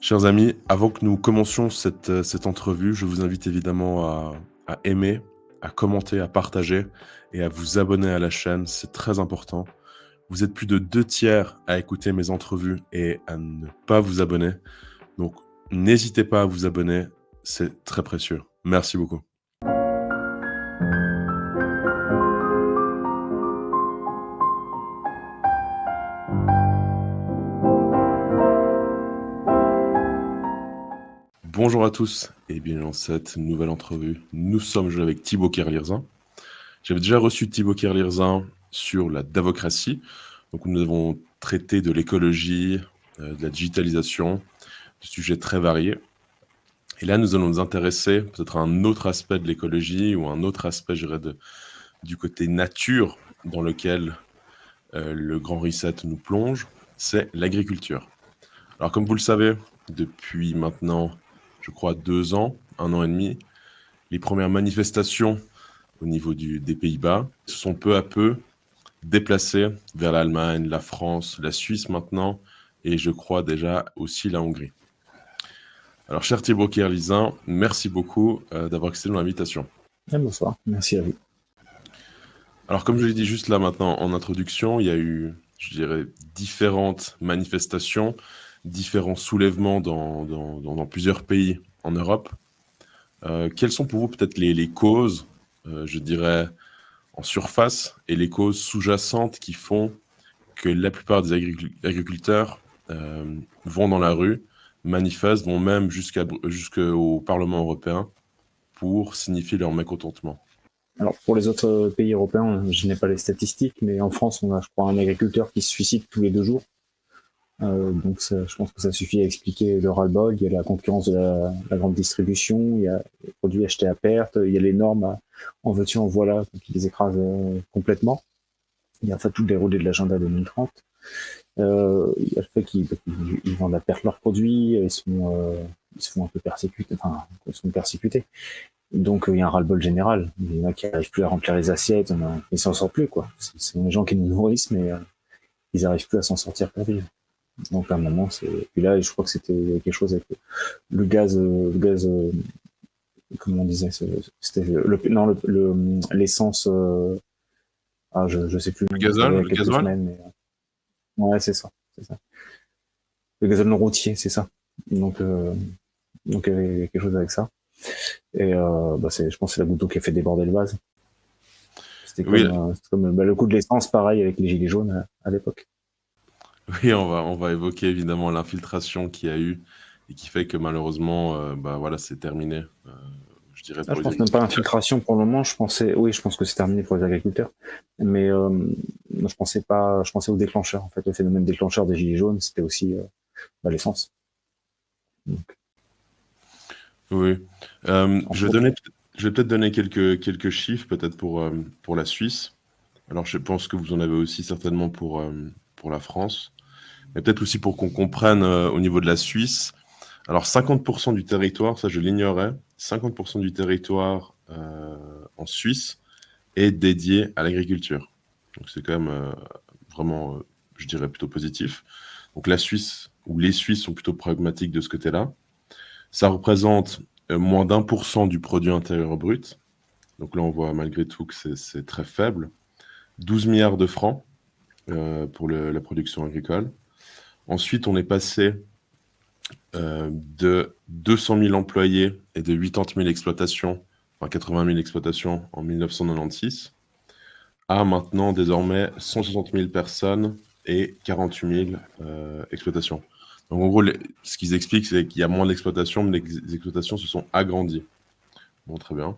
Chers amis, avant que nous commencions cette entrevue, je vous invite évidemment à aimer, à commenter, à partager et à vous abonner à la chaîne, c'est très important. Vous êtes plus de 2 tiers à écouter mes entrevues et à ne pas vous abonner, donc n'hésitez pas à vous abonner, c'est très précieux. Merci beaucoup. Bonjour à tous et bienvenue dans cette nouvelle entrevue. Nous sommes aujourd'hui avec Thibaut Kerlirzin. J'avais déjà reçu Thibaut Kerlirzin sur la Davocratie. Donc nous avons traité de l'écologie, de la digitalisation, de sujets très variés. Et là, nous allons nous intéresser peut-être à un autre aspect de l'écologie ou un autre aspect, je dirais, du côté nature dans lequel le Grand Reset nous plonge, c'est l'agriculture. Alors comme vous le savez, depuis maintenant, je crois, 2 ans, 1 an et demi, les premières manifestations au niveau des Pays-Bas se sont peu à peu déplacées vers l'Allemagne, la France, la Suisse maintenant, et je crois déjà aussi la Hongrie. Alors, cher Thibaut Kerlirzin, merci beaucoup d'avoir accepté l'invitation. Bonsoir, merci à vous. Alors, comme je l'ai dit juste là maintenant en introduction, il y a eu, je dirais, différentes manifestations, différents soulèvements dans plusieurs pays en Europe. Quelles sont pour vous peut-être les causes, je dirais, en surface et les causes sous-jacentes qui font que la plupart des agriculteurs vont dans la rue, manifestent, vont même jusqu'au Parlement européen pour signifier leur mécontentement? Alors pour les autres pays européens, je n'ai pas les statistiques, mais en France, on a, je crois, un agriculteur qui se suicide tous les 2 jours. Donc je pense que ça suffit à expliquer le ras-le-bol. Il y a la concurrence de la grande distribution, il y a les produits achetés à perte, il y a les normes en veux-tu, en voilà, qui les écrasent complètement. Il y a enfin tout le déroulé de l'agenda 2030. Il y a le fait qu'ils vendent à perte leurs produits, ils se font un peu persécuter, enfin, ils sont persécutés. Donc il y a un ras-le-bol général. Il y en a qui n'arrivent plus à remplir les assiettes, ils s'en sortent plus, quoi. C'est des gens qui nous nourrissent, mais ils n'arrivent plus à s'en sortir pour vivre. Donc à un moment, puis là, je crois que c'était quelque chose avec le gaz, comment on disait, c'était l'essence, je sais plus. Le gazole, le Quelques gasoil? semaines, mais ouais, c'est ça. Le gazole non routier, c'est ça. Donc il y avait quelque chose avec ça. Et je pense que c'est la goutte d'eau qui a fait déborder le vase. C'était Oui, comme le coup de l'essence, pareil avec les gilets jaunes à l'époque. oui, on va évoquer évidemment l'infiltration qu'il y a eu et qui fait que malheureusement, voilà, c'est terminé, je dirais Là, pour je les pense même pas à agriculteurs. l'infiltration pour le moment. Je pense que c'est terminé pour les agriculteurs. Mais je pensais au déclencheur. En fait, le phénomène déclencheur des gilets jaunes, c'était aussi l'essence. Donc, Oui. entre autres. Je vais peut-être donner quelques chiffres peut-être pour la Suisse. Alors je pense que vous en avez aussi certainement pour la France. Mais peut-être aussi pour qu'on comprenne au niveau de la Suisse. Alors 50% du territoire, ça je l'ignorais, 50% du territoire en Suisse est dédié à l'agriculture. Donc c'est quand même vraiment, je dirais, plutôt positif. Donc la Suisse, ou les Suisses sont plutôt pragmatiques de ce côté-là. Ça représente moins d'1% du produit intérieur brut. Donc là, on voit malgré tout que c'est très faible. 12 milliards de francs pour la production agricole. Ensuite, on est passé de 200 000 employés et de 80 000 exploitations, enfin 80 000 exploitations en 1996, à maintenant désormais 160 000 personnes et 48 000 exploitations. Donc en gros, ce qu'ils expliquent, c'est qu'il y a moins d'exploitations, mais les exploitations se sont agrandies. Bon, très bien.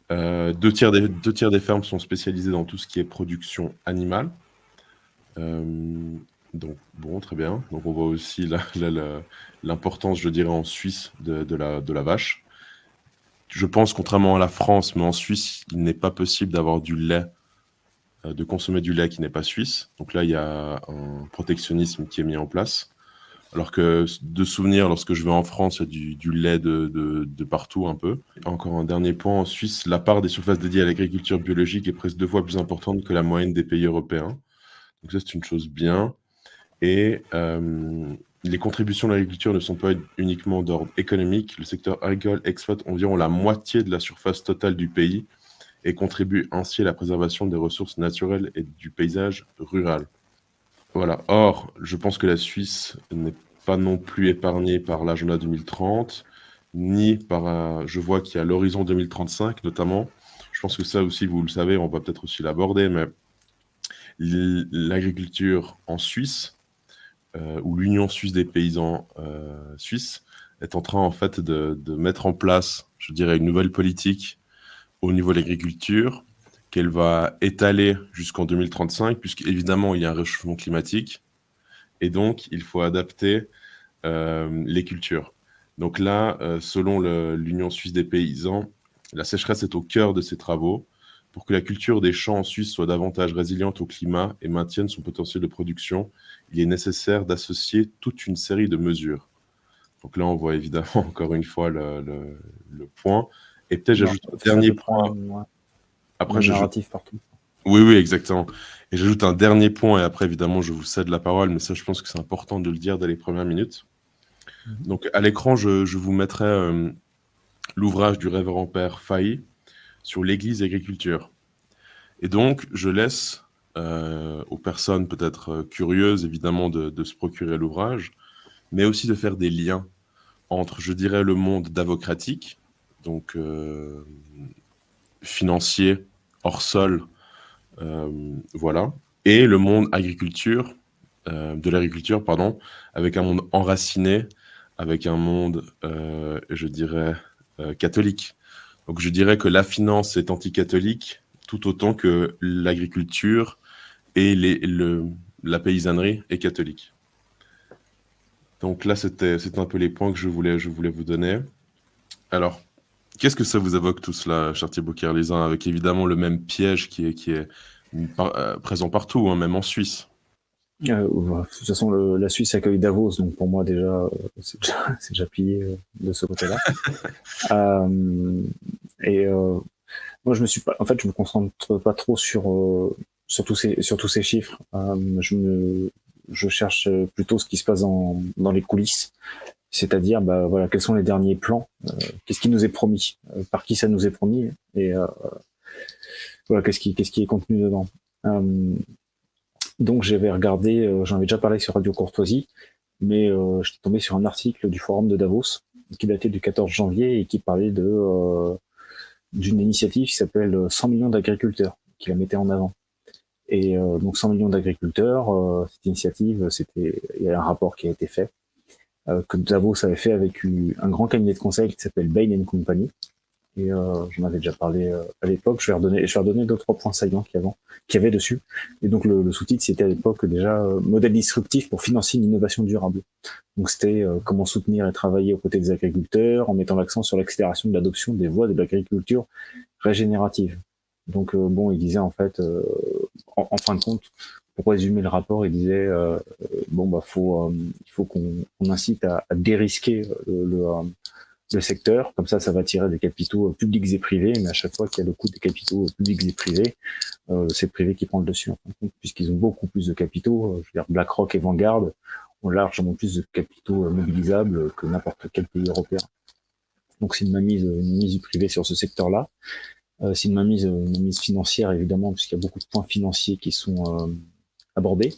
2 tiers des fermes sont spécialisées dans tout ce qui est production animale. Donc, bon, très bien. Donc, on voit aussi l'importance, je dirais, en Suisse de la vache. Je pense, contrairement à la France, mais en Suisse, il n'est pas possible d'avoir du lait, de consommer du lait qui n'est pas suisse. Donc là, il y a un protectionnisme qui est mis en place. Alors que de souvenir, lorsque je vais en France, il y a du lait de partout un peu. Encore un dernier point, en Suisse, la part des surfaces dédiées à l'agriculture biologique est presque 2 fois plus importante que la moyenne des pays européens. Donc ça, c'est une chose bien. Et les contributions de l'agriculture ne sont pas uniquement d'ordre économique. Le secteur agricole exploite environ la moitié de la surface totale du pays et contribue ainsi à la préservation des ressources naturelles et du paysage rural. Voilà. Or, je pense que la Suisse n'est pas non plus épargnée par l'agenda 2030, ni par, je vois qu'il y a l'horizon 2035 notamment. Je pense que ça aussi, vous le savez, on va peut-être aussi l'aborder, mais l'agriculture en Suisse, ou l'Union suisse des paysans suisses, est en train en fait de mettre en place, je dirais, une nouvelle politique au niveau de l'agriculture qu'elle va étaler jusqu'en 2035, puisqu'évidemment, il y a un réchauffement climatique et donc il faut adapter les cultures. Donc là, selon l'Union suisse des paysans, la sécheresse est au cœur de ces travaux. Pour que la culture des champs en Suisse soit davantage résiliente au climat et maintienne son potentiel de production, il est nécessaire d'associer toute une série de mesures. Donc là, on voit évidemment encore une fois le point. Et peut-être Non, j'ajoute un ça dernier peut point. prendre Après, le j'ajoute. narratif partout. Oui, oui, exactement. Et j'ajoute un dernier point, et après, évidemment, je vous cède la parole, mais ça, je pense que c'est important de le dire dès les premières minutes. Mhm. Donc, à l'écran, je vous mettrai l'ouvrage du révérend père Fahy sur l'Église et l'agriculture. Et donc, je laisse aux personnes peut-être curieuses, évidemment, de se procurer l'ouvrage, mais aussi de faire des liens entre, je dirais, le monde davocratique, donc financier, hors sol, voilà, et le monde agriculture, de l'agriculture, pardon, avec un monde enraciné, avec un monde, je dirais, catholique. Donc je dirais que la finance est anticatholique tout autant que l'agriculture et la paysannerie est catholique. Donc là, c'était un peu les points que je voulais vous donner. Alors, qu'est-ce que ça vous évoque tout cela, cher Thibaut Kerlisin, avec évidemment le même piège qui est présent partout, hein, même en Suisse. De toute façon, la Suisse accueille Davos, donc pour moi déjà, c'est déjà plié de ce côté-là. Euh, et moi, je me suis pas, en fait, je me concentre pas trop sur tous ces chiffres. Je cherche plutôt ce qui se passe dans les coulisses, c'est-à-dire, bah voilà, quels sont les derniers plans, qu'est-ce qui nous est promis, par qui ça nous est promis, et voilà, qu'est-ce qui est contenu dedans. Euh, donc j'avais regardé, j'en avais déjà parlé sur Radio Courtoisie, mais j'étais tombé sur un article du forum de Davos qui datait du 14 janvier et qui parlait d'une initiative qui s'appelle 100 millions d'agriculteurs, qui la mettait en avant. Et donc 100 millions d'agriculteurs, cette initiative, il y a un rapport qui a été fait, que Davos avait fait avec un grand cabinet de conseil qui s'appelle Bain Company. Et j'en avais déjà parlé à l'époque. Je vais redonner deux trois points saillants qu'il y avait dessus. Et donc le sous-titre c'était à l'époque déjà modèle disruptif pour financer une innovation durable. Donc c'était comment soutenir et travailler aux côtés des agriculteurs en mettant l'accent sur l'accélération de l'adoption des voies de l'agriculture régénérative. Donc bon, il disait en fait, en fin de compte, pour résumer le rapport, il disait bon bah il faut qu'on incite à dérisquer le secteur, comme ça va attirer des capitaux publics et privés, mais à chaque fois qu'il y a le coût des capitaux publics et privés, c'est le privé qui prend le dessus, en fin de compte, puisqu'ils ont beaucoup plus de capitaux. Je veux dire, BlackRock et Vanguard ont largement plus de capitaux mobilisables que n'importe quel pays européen. Donc c'est une mise du privé sur ce secteur-là. C'est une mise financière, évidemment, puisqu'il y a beaucoup de points financiers qui sont abordés.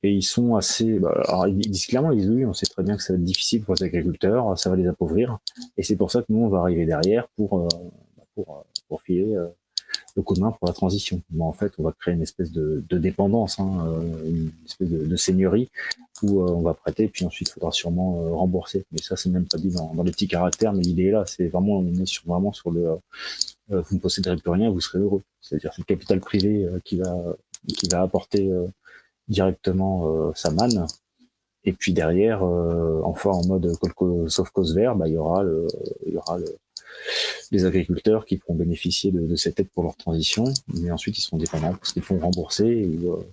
Et ils sont assez. Alors ils disent clairement, ils disent oui, on sait très bien que ça va être difficile pour les agriculteurs, ça va les appauvrir. Et c'est pour ça que nous, on va arriver derrière pour filer le coup de main pour la transition. Mais en fait, on va créer une espèce de dépendance, une espèce de seigneurie où on va prêter, puis ensuite il faudra sûrement rembourser. Mais ça, c'est même pas dit dans les petits caractères, mais l'idée est là. C'est vraiment, on est vraiment sur vous ne posséderez plus rien, vous serez heureux. C'est-à-dire c'est le capital privé qui va apporter directement sa manne. Et puis derrière, enfin en mode sauf cause vert, bah, il y aura les agriculteurs qui pourront bénéficier de cette aide pour leur transition, mais ensuite ils seront dépendants parce qu'ils font rembourser ou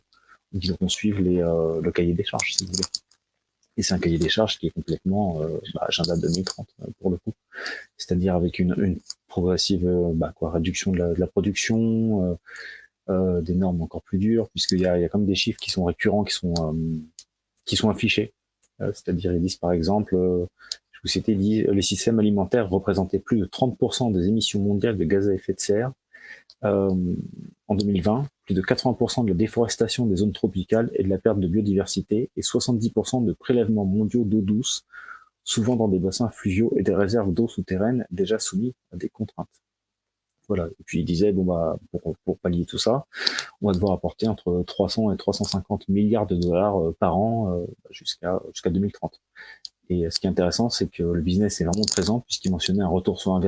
qu'ils devront suivre le cahier des charges, si vous voulez. Et c'est un cahier des charges qui est complètement agenda 2030 pour le coup, c'est-à-dire avec une progressive réduction de la production, des normes encore plus dures, puisqu'il y a comme des chiffres qui sont récurrents, qui sont affichés. C'est-à-dire, ils disent par exemple, je vous citais, les systèmes alimentaires représentaient plus de 30% des émissions mondiales de gaz à effet de serre euh, en 2020, plus de 80% de la déforestation des zones tropicales et de la perte de biodiversité, et 70% de prélèvements mondiaux d'eau douce, souvent dans des bassins fluviaux et des réserves d'eau souterraines déjà soumis à des contraintes. Voilà. Et puis il disait, bon bah, pour pallier tout ça, on va devoir apporter entre 300 et 350 milliards de dollars par an jusqu'à 2030. Et ce qui est intéressant, c'est que le business est vraiment présent puisqu'il mentionnait un retour sur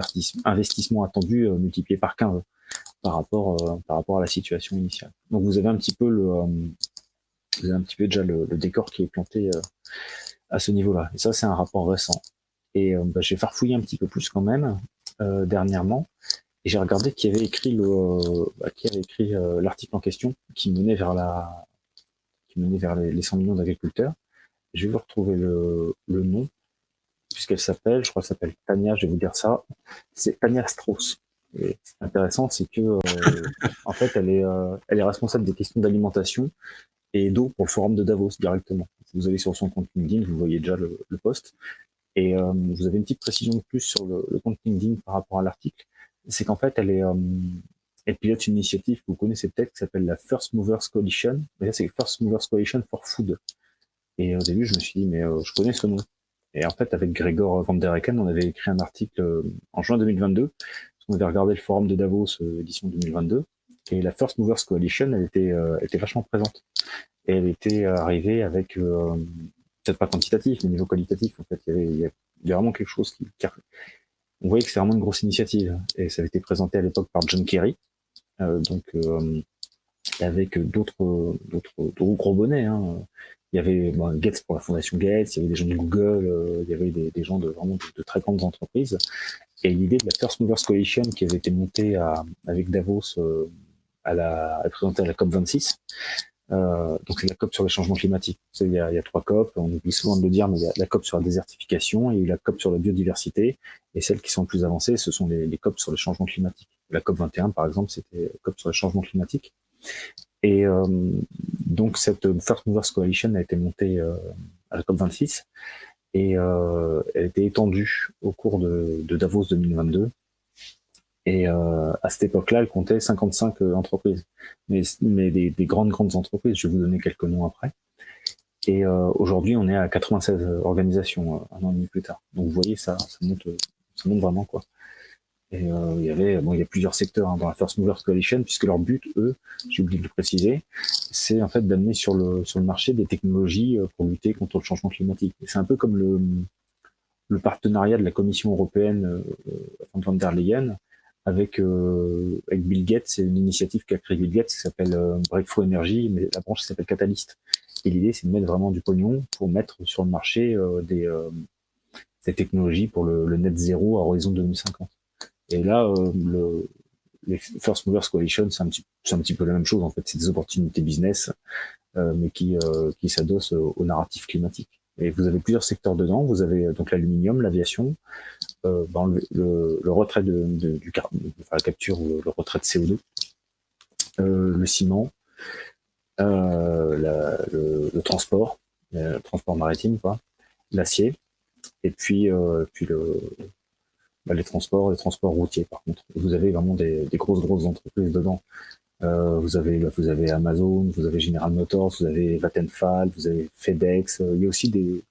investissement attendu multiplié par 15 par rapport à la situation initiale. Donc vous avez un petit peu vous avez un petit peu déjà le décor qui est planté à ce niveau-là. Et ça, c'est un rapport récent. Et bah, j'ai farfouillé un petit peu plus quand même dernièrement. Et j'ai regardé qui avait écrit l'article en question, qui menait vers les 100 millions d'agriculteurs. Je vais vous retrouver le nom, puisqu'elle s'appelle, je crois qu'elle s'appelle Tania, je vais vous dire ça. C'est Tania Strauss. Et ce qui est intéressant, c'est que en fait, elle est responsable des questions d'alimentation et d'eau pour le forum de Davos directement. Si vous allez sur son compte LinkedIn, vous voyez déjà le post. Et vous avez une petite précision de plus sur le compte LinkedIn par rapport à l'article, c'est qu'en fait, elle pilote une initiative que vous connaissez peut-être qui s'appelle la First Movers Coalition. Mais là, c'est First Movers Coalition for Food. Et au début, je me suis dit, mais je connais ce nom. Et en fait, avec Gregor Van der Recken, on avait écrit un article en juin 2022. On avait regardé le forum de Davos, édition 2022. Et la First Movers Coalition, elle était vachement présente. Et elle était arrivée avec, peut-être pas quantitatif, mais niveau qualitatif. En fait, il y a vraiment quelque chose on voyait que c'est vraiment une grosse initiative. Et ça avait été présenté à l'époque par John Kerry. Donc, avec d'autres gros bonnets. Hein. Il y avait Gates pour la fondation Gates, il y avait des gens de Google, il y avait des gens vraiment de très grandes entreprises. Et l'idée de la First Movers Coalition qui avait été montée avec Davos à présenter à la COP26. Donc c'est la COP sur les changements climatiques. Il y a 3 COP, on oublie souvent de le dire, mais il y a la COP sur la désertification, il y a eu la COP sur la biodiversité, et celles qui sont les plus avancées, ce sont les COP sur les changements climatiques. La COP 21, par exemple, c'était COP sur les changements climatiques. Et donc cette First Movers Coalition a été montée à la COP26 et elle a été étendue au cours de Davos 2022. Et à cette époque-là, elle comptait 55 entreprises, mais des grandes entreprises. Je vais vous donner quelques noms après. Et aujourd'hui, on est à 96 organisations un an et demi plus tard. Donc vous voyez, ça monte vraiment quoi. Et il y a plusieurs secteurs dans la First Movers Coalition, puisque leur but, eux, j'ai oublié de le préciser, c'est en fait d'amener sur le marché des technologies pour lutter contre le changement climatique. Et c'est un peu comme le partenariat de la Commission européenne, von der Leyen, avec Bill Gates. C'est une initiative qu'a créée Bill Gates qui s'appelle Breakthrough Energy, mais la branche s'appelle Catalyst. Et l'idée, c'est de mettre vraiment du pognon pour mettre sur le marché des technologies pour le net zéro à horizon 2050. Et là, les First Movers Coalition, c'est un petit peu la même chose en fait. C'est des opportunités business, mais qui s'adossent au narratif climatique. Et vous avez plusieurs secteurs dedans. Vous avez donc l'aluminium, l'aviation, le retrait du carbone, enfin, la capture ou le retrait de CO2, le ciment, le transport maritime, quoi, l'acier, et puis les transports routiers par contre. Vous avez vraiment des grosses entreprises dedans. Vous avez Amazon, vous avez General Motors, vous avez Vattenfall, vous avez FedEx. Il y a aussi des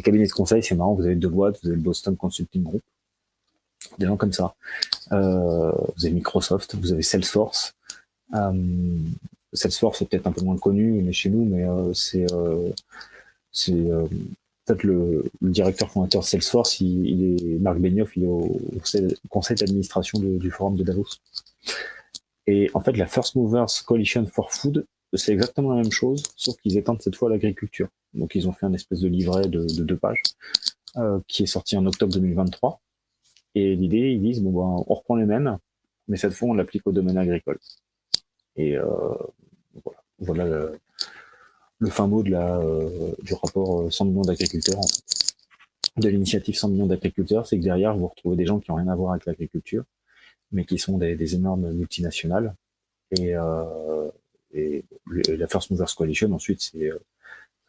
cabinets de conseil, c'est marrant. Vous avez Deloitte, vous avez le Boston Consulting Group, des gens comme ça. Vous avez Microsoft, vous avez Salesforce. Salesforce est peut-être un peu moins connu, mais chez nous, mais c'est peut-être le directeur fondateur de Salesforce, Marc Benioff, il est au conseil d'administration du forum de Davos. Et en fait, la First Movers Coalition for Food, c'est exactement la même chose, sauf qu'ils étendent cette fois l'agriculture. Donc ils ont fait un espèce de livret de 2 pages qui est sorti en octobre 2023. Et l'idée, ils disent, on reprend les mêmes, mais cette fois, on l'applique au domaine agricole. Et voilà le fin mot du rapport 100 millions d'agriculteurs, en fait. De l'initiative 100 millions d'agriculteurs, c'est que derrière, vous retrouvez des gens qui n'ont rien à voir avec l'agriculture, mais qui sont des énormes multinationales. Et la First Movers Coalition, ensuite,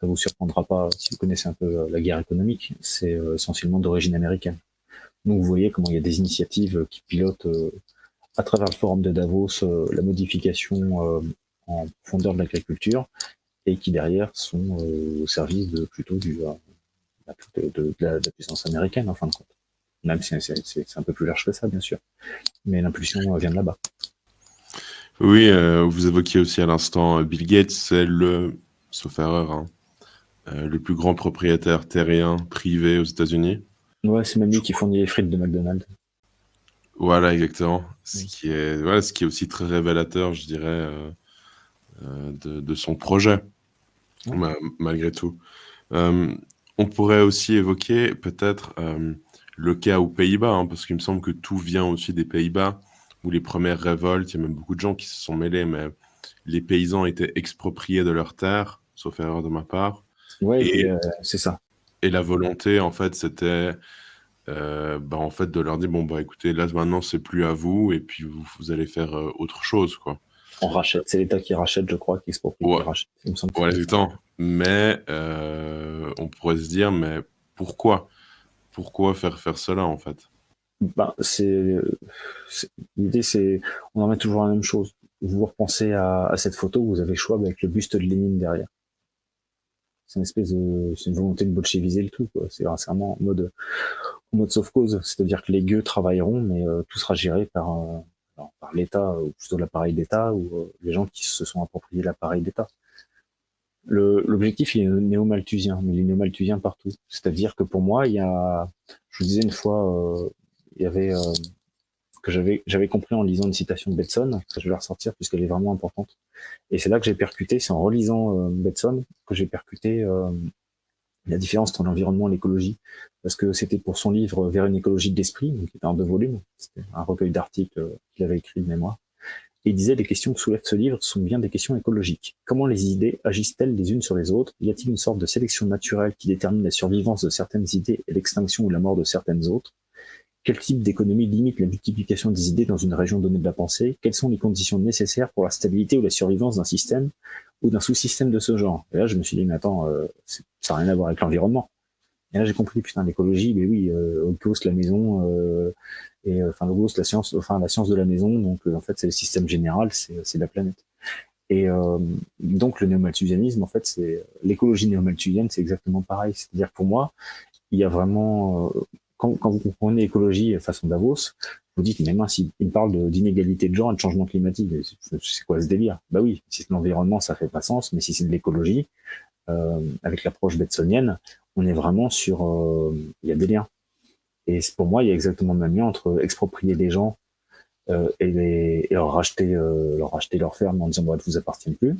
Ça vous surprendra pas si vous connaissez un peu la guerre économique. C'est essentiellement d'origine américaine. Donc vous voyez comment il y a des initiatives qui pilotent à travers le forum de Davos la modification en profondeur de l'agriculture et qui derrière sont au service de plutôt de la puissance américaine en fin de compte. Même si c'est un peu plus large que ça, bien sûr. Mais l'impulsion vient de là-bas. Oui, vous évoquiez aussi à l'instant Bill Gates, c'est sauf erreur, hein, le plus grand propriétaire terrien privé aux États-Unis. Ouais, c'est même lui qui fournit les frites de McDonald's. Voilà, exactement. Oui. Ce qui est aussi très révélateur, je dirais, de son projet, Ouais. malgré tout. On pourrait aussi évoquer peut-être le cas aux Pays-Bas, hein, parce qu'il me semble que tout vient aussi des Pays-Bas, où les premières révoltes, il y a même beaucoup de gens qui se sont mêlés, mais les paysans étaient expropriés de leurs terres, sauf erreur de ma part. Ouais, Et, c'est ça. et la volonté, en fait, c'était en fait, de leur dire, bon, bah écoutez, là maintenant, c'est plus à vous, et puis vous allez faire autre chose, quoi. On rachète. C'est l'État qui rachète, je crois, qui exproprie, qui Ouais, rachète. Il me semble que ouais, c'est ça. exactement. Mais on pourrait se dire, mais pourquoi? Pourquoi faire cela, en fait? Bah, l'idée, c'est, on en met toujours la même chose. Vous repensez à cette photo, vous avez Schwab avec le buste de Lénine derrière. C'est une espèce c'est une volonté de bolcheviser le tout, quoi. C'est vraiment en mode sauf cause. C'est-à-dire que les gueux travailleront, mais tout sera géré par l'État, ou plutôt l'appareil d'État, ou les gens qui se sont appropriés l'appareil d'État. L'objectif, il est néo-malthusien, mais il est néo-malthusien partout. C'est-à-dire que pour moi, je vous disais une fois, il y avait, que j'avais compris en lisant une citation de Betson, que je vais la ressortir puisqu'elle est vraiment importante. Et c'est là que j'ai percuté, c'est en relisant Betson que j'ai percuté la différence entre l'environnement et l'écologie. Parce que c'était pour son livre Vers une écologie de l'esprit, donc qui était en 2 volumes. C'était un recueil d'articles qu'il avait écrit de mémoire. Et il disait les questions que soulève ce livre sont bien des questions écologiques. Comment les idées agissent-elles les unes sur les autres? Y a-t-il une sorte de sélection naturelle qui détermine la survivance de certaines idées et l'extinction ou la mort de certaines autres? Quel type d'économie limite la multiplication des idées dans une région donnée de la pensée? Quelles sont les conditions nécessaires pour la stabilité ou la survivance d'un système ou d'un sous-système de ce genre? Et là, je me suis dit, mais attends, ça n'a rien à voir avec l'environnement. Et là, j'ai compris, putain, l'écologie, mais oui, Oikos, la maison, enfin, Logos, la science de la maison, donc en fait, c'est le système général, c'est la planète. Et donc, le néo-malthusianisme, en fait, c'est l'écologie néo-malthusienne, c'est exactement pareil. C'est-à-dire, pour moi, il y a vraiment, quand vous comprenez écologie façon Davos, vous dites, mais mince, il me parle d'inégalité de genre et de changement climatique. C'est quoi ce délire? Bah oui, si c'est de l'environnement, ça fait pas sens, mais si c'est de l'écologie, avec l'approche betsonienne, on est vraiment sur, il y a des liens. Et pour moi, il y a exactement le même lien entre exproprier des gens et leur racheter leur ferme en disant, bah, ne vous appartient plus,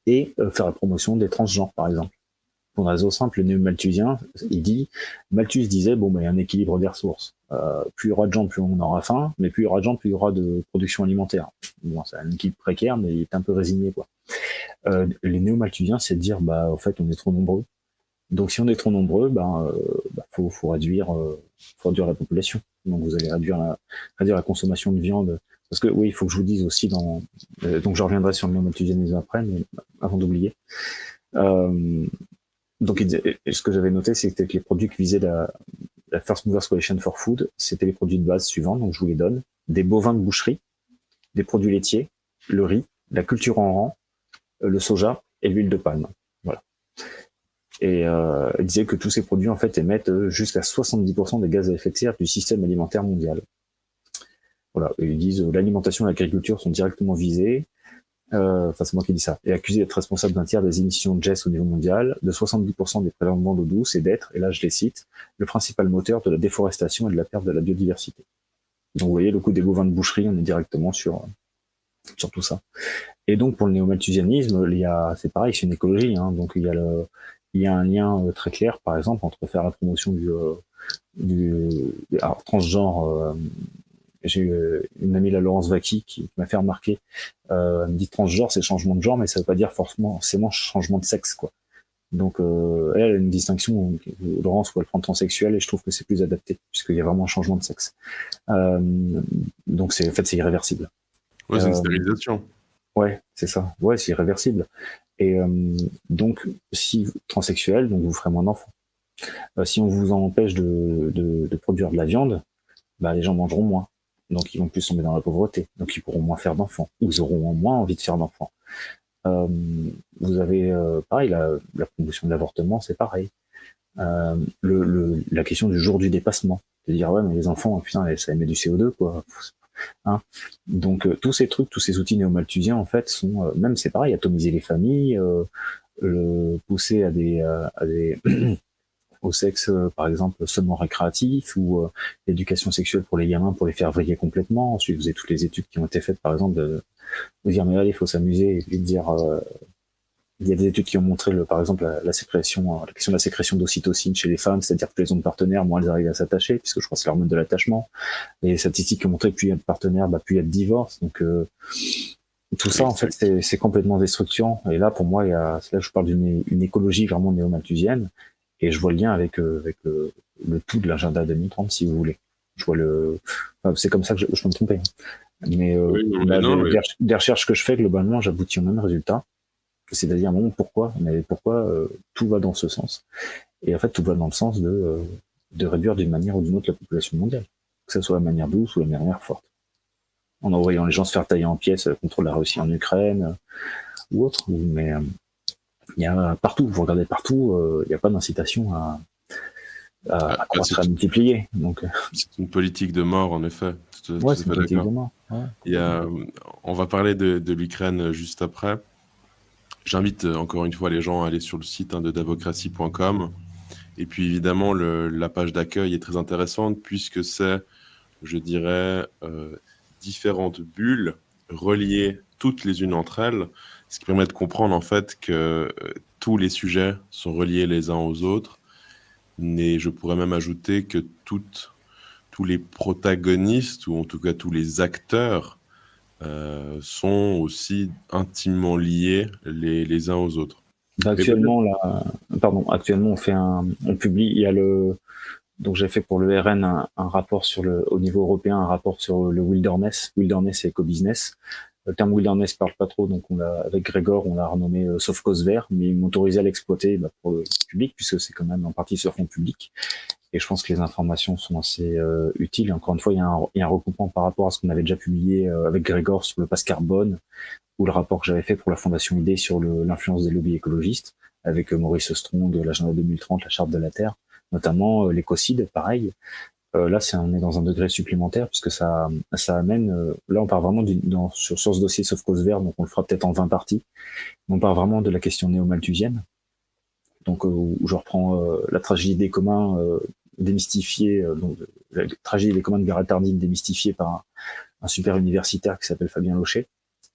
et faire la promotion des transgenres, par exemple. Pour une raison simple, le néo-malthusien, Malthus disait, bon, bah, il y a un équilibre des ressources. Plus il y aura de gens, plus on aura faim, mais plus il y aura de gens, plus il y aura de production alimentaire. Bon, c'est un équilibre précaire, mais il est un peu résigné, quoi. Les néo-malthusiens, c'est de dire, bah, en fait, on est trop nombreux. Donc, si on est trop nombreux, faut réduire la population. Donc, vous allez réduire la consommation de viande. Parce que, oui, il faut que je vous dise aussi donc je reviendrai sur le néo-malthusianisme après, mais avant d'oublier. Donc, ce que j'avais noté, c'était que les produits qui visaient la First Movers Coalition for Food, c'était les produits de base suivants, donc je vous les donne. Des bovins de boucherie, des produits laitiers, le riz, la culture en rang, le soja et l'huile de palme. Voilà. Et il disait que tous ces produits, en fait, émettent jusqu'à 70% des gaz à effet de serre du système alimentaire mondial. Voilà. Et ils disent l'alimentation et l'agriculture sont directement visées. Enfin, c'est moi qui dis ça, et accusé d'être responsable d'un tiers des émissions de GES au niveau mondial, de 70% des prélèvements d'eau douce et d'être, et là je les cite, le principal moteur de la déforestation et de la perte de la biodiversité. Donc vous voyez, le coup des bovins de boucherie, on est directement sur tout ça. Et donc pour le néo-malthusianisme, c'est pareil, c'est une écologie, hein, donc il y a un lien très clair, par exemple, entre faire la promotion alors, transgenre. J'ai une amie, la Laurence Vacky, qui m'a fait remarquer, elle me dit transgenre, c'est changement de genre, mais ça veut pas dire forcément changement de sexe, quoi. Donc, elle a une distinction, Laurence, où elle prend transsexuel, et je trouve que c'est plus adapté, puisqu'il y a vraiment un changement de sexe. Donc, en fait, c'est irréversible. Ouais, c'est une stérilisation. Ouais, c'est ça. Ouais, c'est irréversible. Et donc, si transsexuel, donc vous ferez moins d'enfants. Si on vous empêche de produire de la viande, bah, les gens mangeront moins. Donc ils vont plus tomber dans la pauvreté. Donc ils pourront moins faire d'enfants. Ou ils auront moins envie de faire d'enfants. Euh, vous avez pareil, la promotion de l'avortement, c'est pareil. La question du jour du dépassement. De dire ouais mais les enfants, putain, ça émet du CO2 quoi. Hein. Donc tous ces trucs, tous ces outils néo-malthusiens en fait sont même c'est pareil, atomiser les familles, le pousser à des au sexe, par exemple, seulement récréatif, ou l'éducation sexuelle pour les gamins, pour les faire vriller complètement. Ensuite, vous avez toutes les études qui ont été faites, par exemple, de vous dire, mais allez, il faut s'amuser, et de dire, il y a des études qui ont montré, par exemple, la sécrétion, la question de la sécrétion d'ocytocine chez les femmes, c'est-à-dire que plus elles ont de partenaires, moins elles arrivent à s'attacher, puisque je crois que c'est l'hormone de l'attachement. Les statistiques qui ont montré que plus il y a de partenaires, bah, plus il y a de divorces. Donc, tout ça, en fait, c'est complètement destructuant. Et là, pour moi, c'est là que je parle d'une écologie vraiment néo-malthusienne. Et je vois le lien avec, le tout de l'agenda 2030, si vous voulez. Je vois enfin, c'est comme ça que je peux me tromper. Mais, Oui, non, mais là, non, mais des recherches que je fais, globalement, j'aboutis au même résultat. C'est-à-dire, bon, pourquoi? Mais pourquoi tout va dans ce sens? Et en fait, tout va dans le sens de réduire d'une manière ou d'une autre la population mondiale. Que ce soit la manière douce ou la manière forte. En envoyant les gens se faire tailler en pièces contre la Russie en Ukraine, ou autre. Mais, il y a partout, vous regardez partout, il n'y a pas d'incitation à croître, à multiplier. Donc, c'est une politique de mort, en effet. Tout ouais, à c'est fait une politique de d'accord. mort. Ouais, On va parler de l'Ukraine juste après. J'invite encore une fois les gens à aller sur le site de davocratie.com. Et puis évidemment, la page d'accueil est très intéressante puisque c'est, je dirais, différentes bulles reliées toutes les unes entre elles, ce qui permet de comprendre en fait que tous les sujets sont reliés les uns aux autres. Mais je pourrais même ajouter que tous les protagonistes, ou en tout cas tous les acteurs, sont aussi intimement liés les uns aux autres. bah, actuellement, là, pardon, actuellement, on publie, il y a donc j'ai fait pour le RN un rapport au niveau européen, un rapport sur le wilderness et éco-business. Le terme wilderness parle pas trop, donc avec Grégor, on l'a renommé sauf cause vert, mais ils m'ont autorisé à l'exploiter pour le public, puisque c'est quand même en partie sur fond public. Et je pense que les informations sont assez utiles. Et encore une fois, il y a un recoupement par rapport à ce qu'on avait déjà publié avec Grégor sur le passe carbone, ou le rapport que j'avais fait pour la Fondation ID sur l'influence des lobbies écologistes, avec Maurice Strong, l'agenda 2030, la charte de la Terre, notamment l'écocide, pareil. Là, on est dans un degré supplémentaire, puisque ça amène, là on part vraiment sur ce dossier sauf cause vert, donc on le fera peut-être en 20 parties. On part vraiment de la question néo-malthusienne, donc où je reprends la tragédie des communs démystifiée, donc la tragédie des communs de Gérald démystifiée par un super universitaire qui s'appelle Fabien Locher,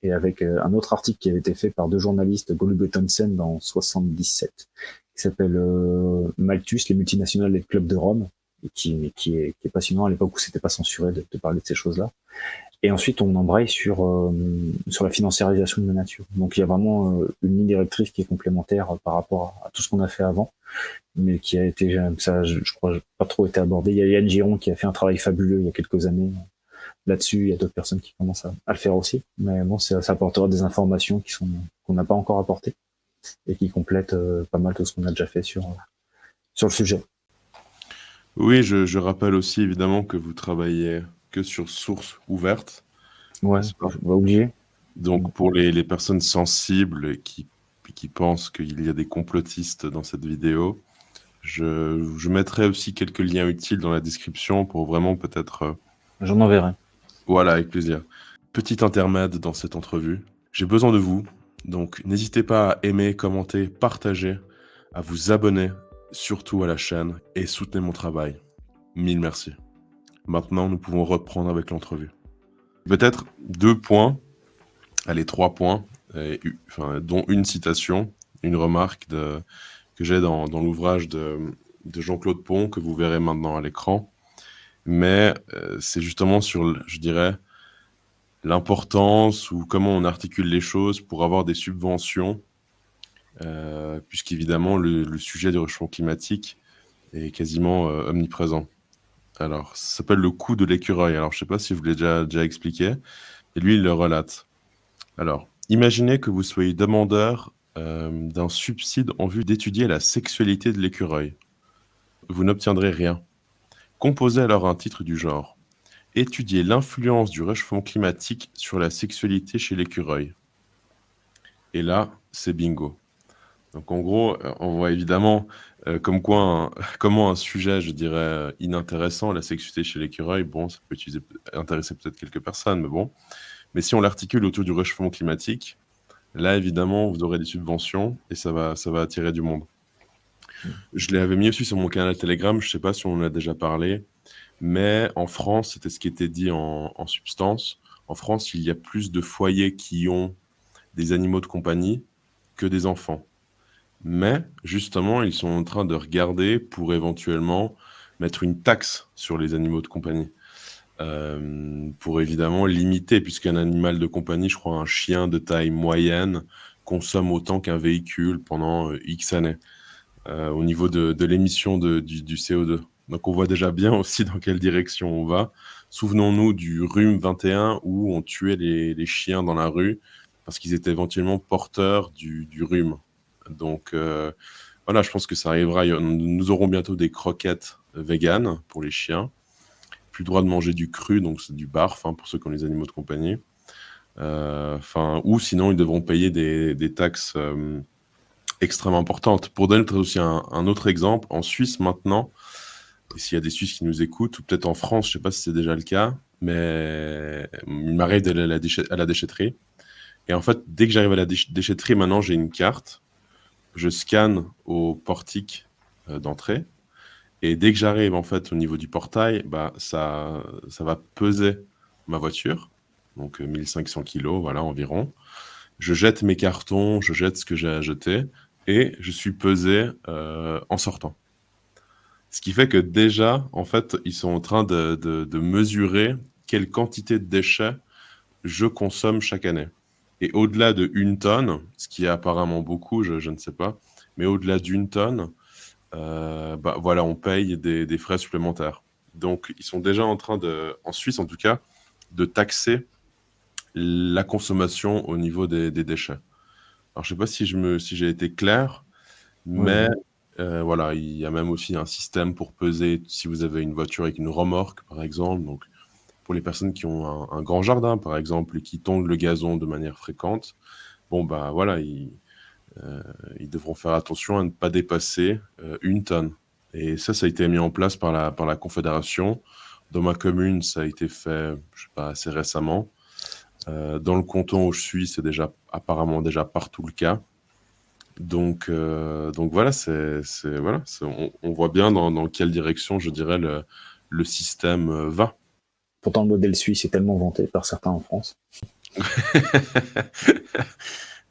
et avec un autre article qui avait été fait par deux journalistes, Golub et Townsend, en 77, qui s'appelle Malthus, les multinationales et le club de Rome, et qui est passionnant à l'époque où c'était pas censuré de parler de ces choses-là. Et ensuite, on embraye sur la financiarisation de la nature. Donc, il y a vraiment une ligne directrice qui est complémentaire par rapport à tout ce qu'on a fait avant, mais qui a été, ça, je crois, pas trop été abordé. Il y a Yann Giron qui a fait un travail fabuleux il y a quelques années là-dessus. Il y a d'autres personnes qui commencent à le faire aussi. Mais bon, ça apportera des informations qu'on n'a pas encore apportées et qui complètent pas mal tout ce qu'on a déjà fait sur le sujet. Oui, je rappelle aussi évidemment que vous travaillez que sur sources ouvertes. Ouais, on va oublier. Donc pour les personnes sensibles qui pensent qu'il y a des complotistes dans cette vidéo, je mettrai aussi quelques liens utiles dans la description pour vraiment peut-être... J'en enverrai. Voilà, avec plaisir. Petit intermède dans cette entrevue. J'ai besoin de vous, donc n'hésitez pas à aimer, commenter, partager, à vous abonner, surtout à la chaîne, et soutenez mon travail. Mille merci. Maintenant, nous pouvons reprendre avec l'entrevue. Peut-être 2 points, allez 3 points, dont une citation, une remarque que j'ai dans l'ouvrage de Jean-Claude Pont, que vous verrez maintenant à l'écran. Mais c'est justement sur, je dirais, l'importance ou comment on articule les choses pour avoir des subventions, puisqu'évidemment, le sujet du réchauffement climatique est quasiment omniprésent. Alors, ça s'appelle le coup de l'écureuil. Alors, je ne sais pas si vous l'avez déjà expliqué. Et lui, il le relate. Alors, imaginez que vous soyez demandeur d'un subside en vue d'étudier la sexualité de l'écureuil. Vous n'obtiendrez rien. Composez alors un titre du genre: étudier l'influence du réchauffement climatique sur la sexualité chez l'écureuil. Et là, c'est bingo. Donc en gros, on voit évidemment comme quoi comment un sujet, je dirais, inintéressant, la sexualité chez l'écureuil, bon, ça peut intéresser peut-être quelques personnes, mais bon. Mais si on l'articule autour du réchauffement climatique, là, évidemment, vous aurez des subventions et ça va attirer du monde. Je l'avais mis aussi sur mon canal Telegram, je ne sais pas si on en a déjà parlé, mais en France, c'était ce qui était dit en substance. En France, il y a plus de foyers qui ont des animaux de compagnie que des enfants. Mais justement, ils sont en train de regarder pour éventuellement mettre une taxe sur les animaux de compagnie. Pour évidemment limiter, puisqu'un animal de compagnie, je crois un chien de taille moyenne, consomme autant qu'un véhicule pendant X années, au niveau de l'émission du CO2. Donc on voit déjà bien aussi dans quelle direction on va. Souvenons-nous du rhume 21 où on tuait les chiens dans la rue parce qu'ils étaient éventuellement porteurs du rhume. Donc voilà, je pense que ça arrivera. Nous aurons bientôt des croquettes véganes pour les chiens. Plus le droit de manger du cru, donc c'est du barf pour ceux qui ont les animaux de compagnie. Ou sinon, ils devront payer des taxes extrêmement importantes. Pour donner aussi un autre exemple, en Suisse maintenant, et s'il y a des Suisses qui nous écoutent, ou peut-être en France, je ne sais pas si c'est déjà le cas, mais il m'arrive d'aller à la déchetterie. Et en fait, dès que j'arrive à la déchetterie, maintenant, j'ai une carte. Je scanne au portique d'entrée. Et dès que j'arrive en fait au niveau du portail, ça va peser ma voiture, donc 1500 kilos, voilà environ. Je jette mes cartons, je jette ce que j'ai à jeter, et je suis pesé en sortant. Ce qui fait que déjà, en fait, ils sont en train de mesurer quelle quantité de déchets je consomme chaque année. Et au-delà de 1 tonne, ce qui est apparemment beaucoup, je ne sais pas, mais au-delà d'1 tonne, voilà, on paye des frais supplémentaires. Donc, ils sont déjà en train en Suisse en tout cas, de taxer la consommation au niveau des déchets. Alors, je ne sais pas si j'ai été clair, mais voilà, il y a même aussi un système pour peser si vous avez une voiture avec une remorque, par exemple. Donc, pour les personnes qui ont un grand jardin, par exemple, et qui tondent le gazon de manière fréquente, bon, voilà, ils devront faire attention à ne pas dépasser 1 tonne. Et ça a été mis en place par la Confédération. Dans ma commune, ça a été fait, je sais pas, assez récemment. Dans le canton où je suis, c'est apparemment déjà partout le cas. Donc voilà, voilà, on voit bien dans quelle direction, je dirais, le système va. Pourtant, le modèle suisse est tellement vanté par certains en France.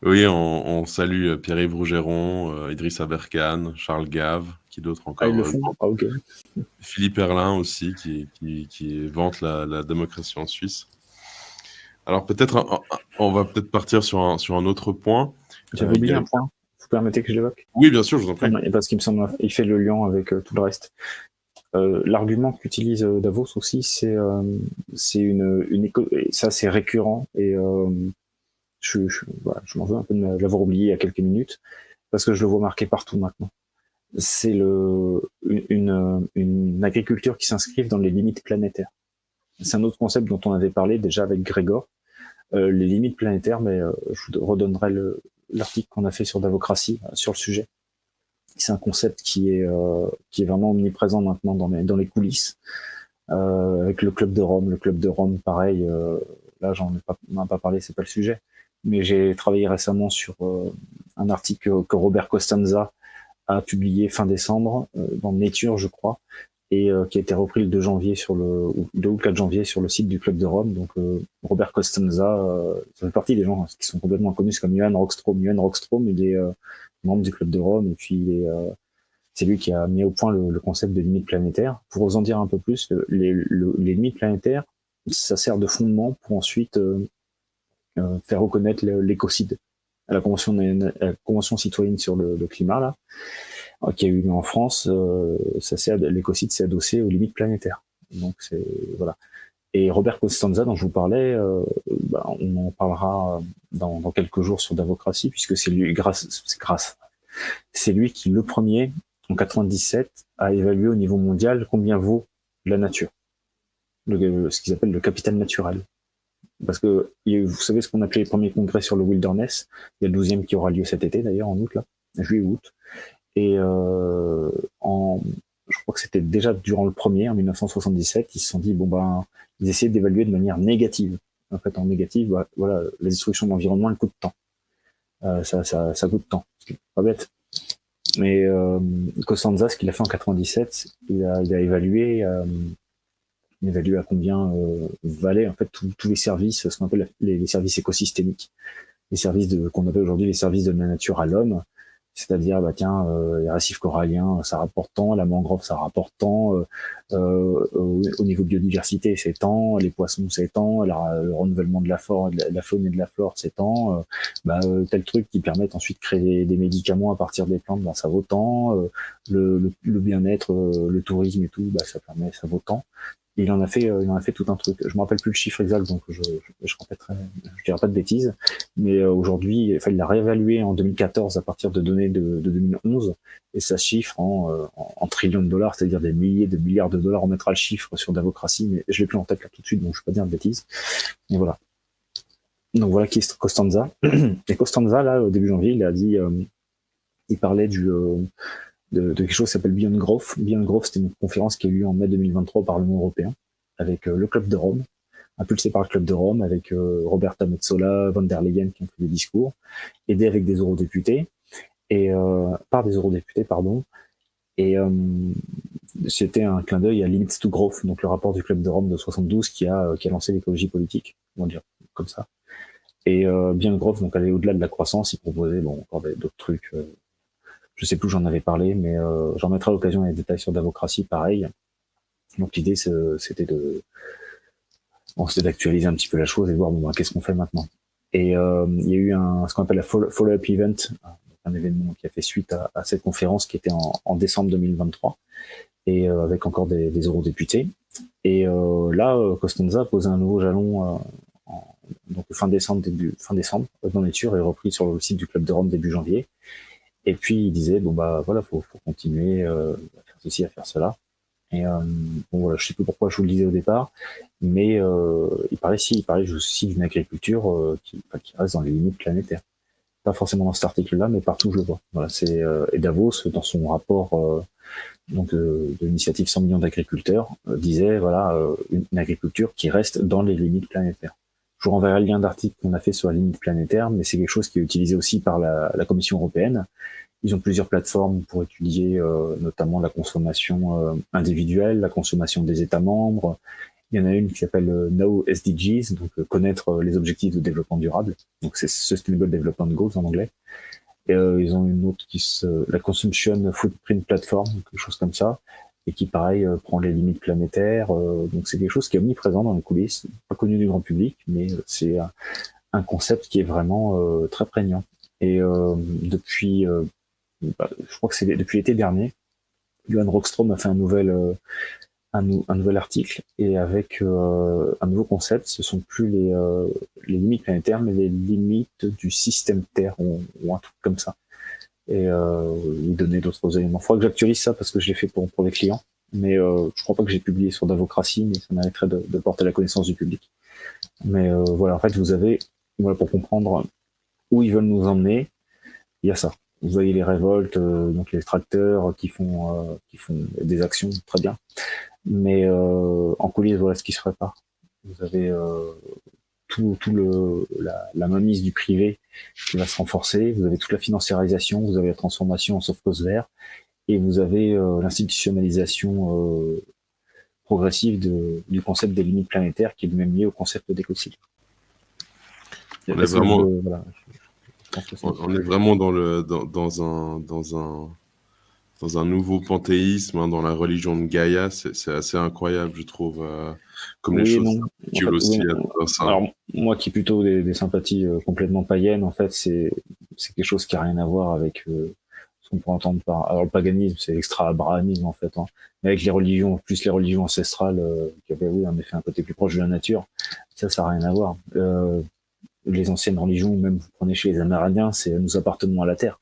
Oui, on salue Pierre-Yves Rougeron, Idriss Aberkane, Charles Gave, qui d'autre Ah, ils le encore? font? Ah, ok. Philippe Erlin aussi, qui vante la démocratie en Suisse. Alors peut-être, on va peut-être partir sur un autre point. J'avais oublié un point. Vous permettez que je l'évoque? Oui, bien sûr, je vous en prie. Parce qu'il me semble il fait le lien avec tout le reste. L'argument qu'utilise Davos aussi, c'est une éco... et ça c'est récurrent et voilà, je m'en veux un peu de l'avoir oublié il y a quelques minutes parce que je le vois marqué partout maintenant. C'est une agriculture qui s'inscrive dans les limites planétaires. C'est un autre concept dont on avait parlé déjà avec Grégor. Les limites planétaires, mais je vous redonnerai l'article qu'on a fait sur Davocratie sur le sujet. C'est un concept qui est vraiment omniprésent maintenant dans les coulisses. Avec le Club de Rome. Le Club de Rome, pareil, là j'en ai pas parlé, c'est pas le sujet. Mais j'ai travaillé récemment sur un article que Robert Costanza a publié fin décembre dans Nature, je crois, et qui a été repris le 2 janvier ou 2 ou 4 janvier sur le site du Club de Rome. Donc Robert Costanza, ça fait partie des gens qui sont complètement connus comme Johan Rockström. Johan Rockström, il est membre du Club de Rome, et puis c'est lui qui a mis au point le concept de limite planétaire. Pour vous en dire un peu plus, les limites planétaires, ça sert de fondement pour ensuite faire reconnaître l'écocide à la Convention citoyenne sur le climat, là, qui a eu lieu en France. L'écocide s'est adossé aux limites planétaires. Donc voilà. Et Robert Costanza, dont je vous parlais, on en parlera dans quelques jours sur Davocratie, puisque c'est lui, c'est lui qui, le premier, en 97, a évalué au niveau mondial combien vaut la nature, ce qu'ils appellent le capital naturel. Parce que vous savez ce qu'on appelait les premiers congrès sur le wilderness, il y a le 12e qui aura lieu cet été d'ailleurs, en août, là, juillet-août. Et je crois que c'était déjà durant le premier, en 1977, ils se sont dit, ils essayaient d'évaluer de manière négative. En fait, en négative, voilà, la destruction de l'environnement, elle coûte de temps. Ça coûte de temps. C'est pas bête. Mais Costanza, ce qu'il a fait en 97, il a évalué à combien valaient en fait tous les services, ce qu'on appelle les services écosystémiques, les services qu'on appelle aujourd'hui les services de la nature à l'homme. C'est-à-dire, les récifs coralliens, ça rapporte tant, la mangrove, ça rapporte tant, au niveau de biodiversité, c'est tant, les poissons, c'est tant, le renouvellement de la faune et de la flore, c'est tant, tel truc qui permet ensuite de créer des médicaments à partir des plantes, ça vaut tant, le bien-être, le tourisme et tout, ça vaut tant. Il en a fait tout un truc. Je me rappelle plus le chiffre exact, donc je dirai pas de bêtises. Mais aujourd'hui, il l'a réévalué en 2014 à partir de données de 2011, et ça chiffre en trillions de dollars, c'est-à-dire des milliers de milliards de dollars. On mettra le chiffre sur Davocratie, mais je l'ai plus en tête là tout de suite, donc je peux pas dire de bêtises. Mais voilà. Donc voilà qui est Costanza. Et Costanza, là, au début janvier, il a dit, il parlait de quelque chose qui s'appelle Beyond Growth. Beyond Growth, c'était une conférence qui a eu lieu en mai 2023 au Parlement européen, avec le Club de Rome, impulsé par le Club de Rome, avec Roberta Metsola, von der Leyen qui ont fait des discours, aidé avec des eurodéputés, par des eurodéputés, pardon. Et c'était un clin d'œil à Limits to Growth, donc le rapport du Club de Rome de 72 qui a lancé l'écologie politique, on va dire comme ça. Et Beyond Growth, donc aller au-delà de la croissance, il proposait encore d'autres trucs. Je sais plus où j'en avais parlé, mais j'en mettrai à l'occasion les détails sur Davocratie, pareil. Donc l'idée, c'était d'actualiser un petit peu la chose et de voir qu'est-ce qu'on fait maintenant. Et il y a eu ce qu'on appelle la follow-up event, un événement qui a fait suite à cette conférence qui était en décembre 2023, et avec encore des eurodéputés. Et là, Costanza a posé un nouveau jalon donc fin décembre dans nature, et repris sur le site du Club de Rome début janvier. Et puis il disait faut continuer à faire ceci, à faire cela. Et je sais plus pourquoi je vous le disais au départ, mais il parlait aussi d'une agriculture qui reste dans les limites planétaires. Pas forcément dans cet article-là, mais partout où je le vois. Voilà, et Davos, dans son rapport de l'initiative 100 millions d'agriculteurs, disait une agriculture qui reste dans les limites planétaires. Je vous renverrai le lien d'article qu'on a fait sur la limite planétaire, mais c'est quelque chose qui est utilisé aussi par la Commission européenne. Ils ont plusieurs plateformes pour étudier notamment la consommation individuelle, la consommation des États membres. Il y en a une qui s'appelle Know SDGs, donc connaître les objectifs de développement durable. Donc c'est Sustainable Development Goals en anglais. Et ils ont une autre la Consumption Footprint Platform, quelque chose comme ça, et qui pareil prend les limites planétaires. Donc c'est quelque chose qui est omniprésent dans les coulisses, pas connu du grand public, mais c'est un concept qui est vraiment très prégnant. Et depuis je crois que c'est depuis l'été dernier, Johan Rockström a fait un nouvel article, et avec un nouveau concept. Ce sont plus les limites planétaires, mais les limites du système Terre, ou un truc comme ça. Et il donnait d'autres éléments. Il faudra que j'actualise ça parce que je l'ai fait pour les clients, mais je crois pas que j'ai publié sur Davocratie, mais ça mériterait de porter à la connaissance du public. Mais en fait, vous avez, pour comprendre où ils veulent nous emmener, il y a ça. Vous voyez les révoltes, donc les tracteurs qui font des actions, très bien. Mais en coulisses, voilà ce qui se prépare. Vous avez la mainmise du privé qui va se renforcer. Vous avez toute la financiarisation, vous avez la transformation en soft cost vert, et vous avez l'institutionnalisation progressive du concept des limites planétaires, qui est même lié au concept d'écocide. On est vraiment dans un nouveau panthéisme, dans la religion de Gaïa. C'est assez incroyable, je trouve, comme les choses s'articulent aussi à ça. Alors, moi qui ai plutôt des sympathies complètement païennes, en fait, c'est quelque chose qui a rien à voir avec qu'on peut entendre par. Alors le paganisme, c'est l'extra-abrahamisme en fait, hein. Mais avec les religions, plus les religions ancestrales, qui avaient oui en effet un côté plus proche de la nature, ça n'a rien à voir. Les anciennes religions, même vous prenez chez les Amérindiens, c'est nous appartenons à la terre.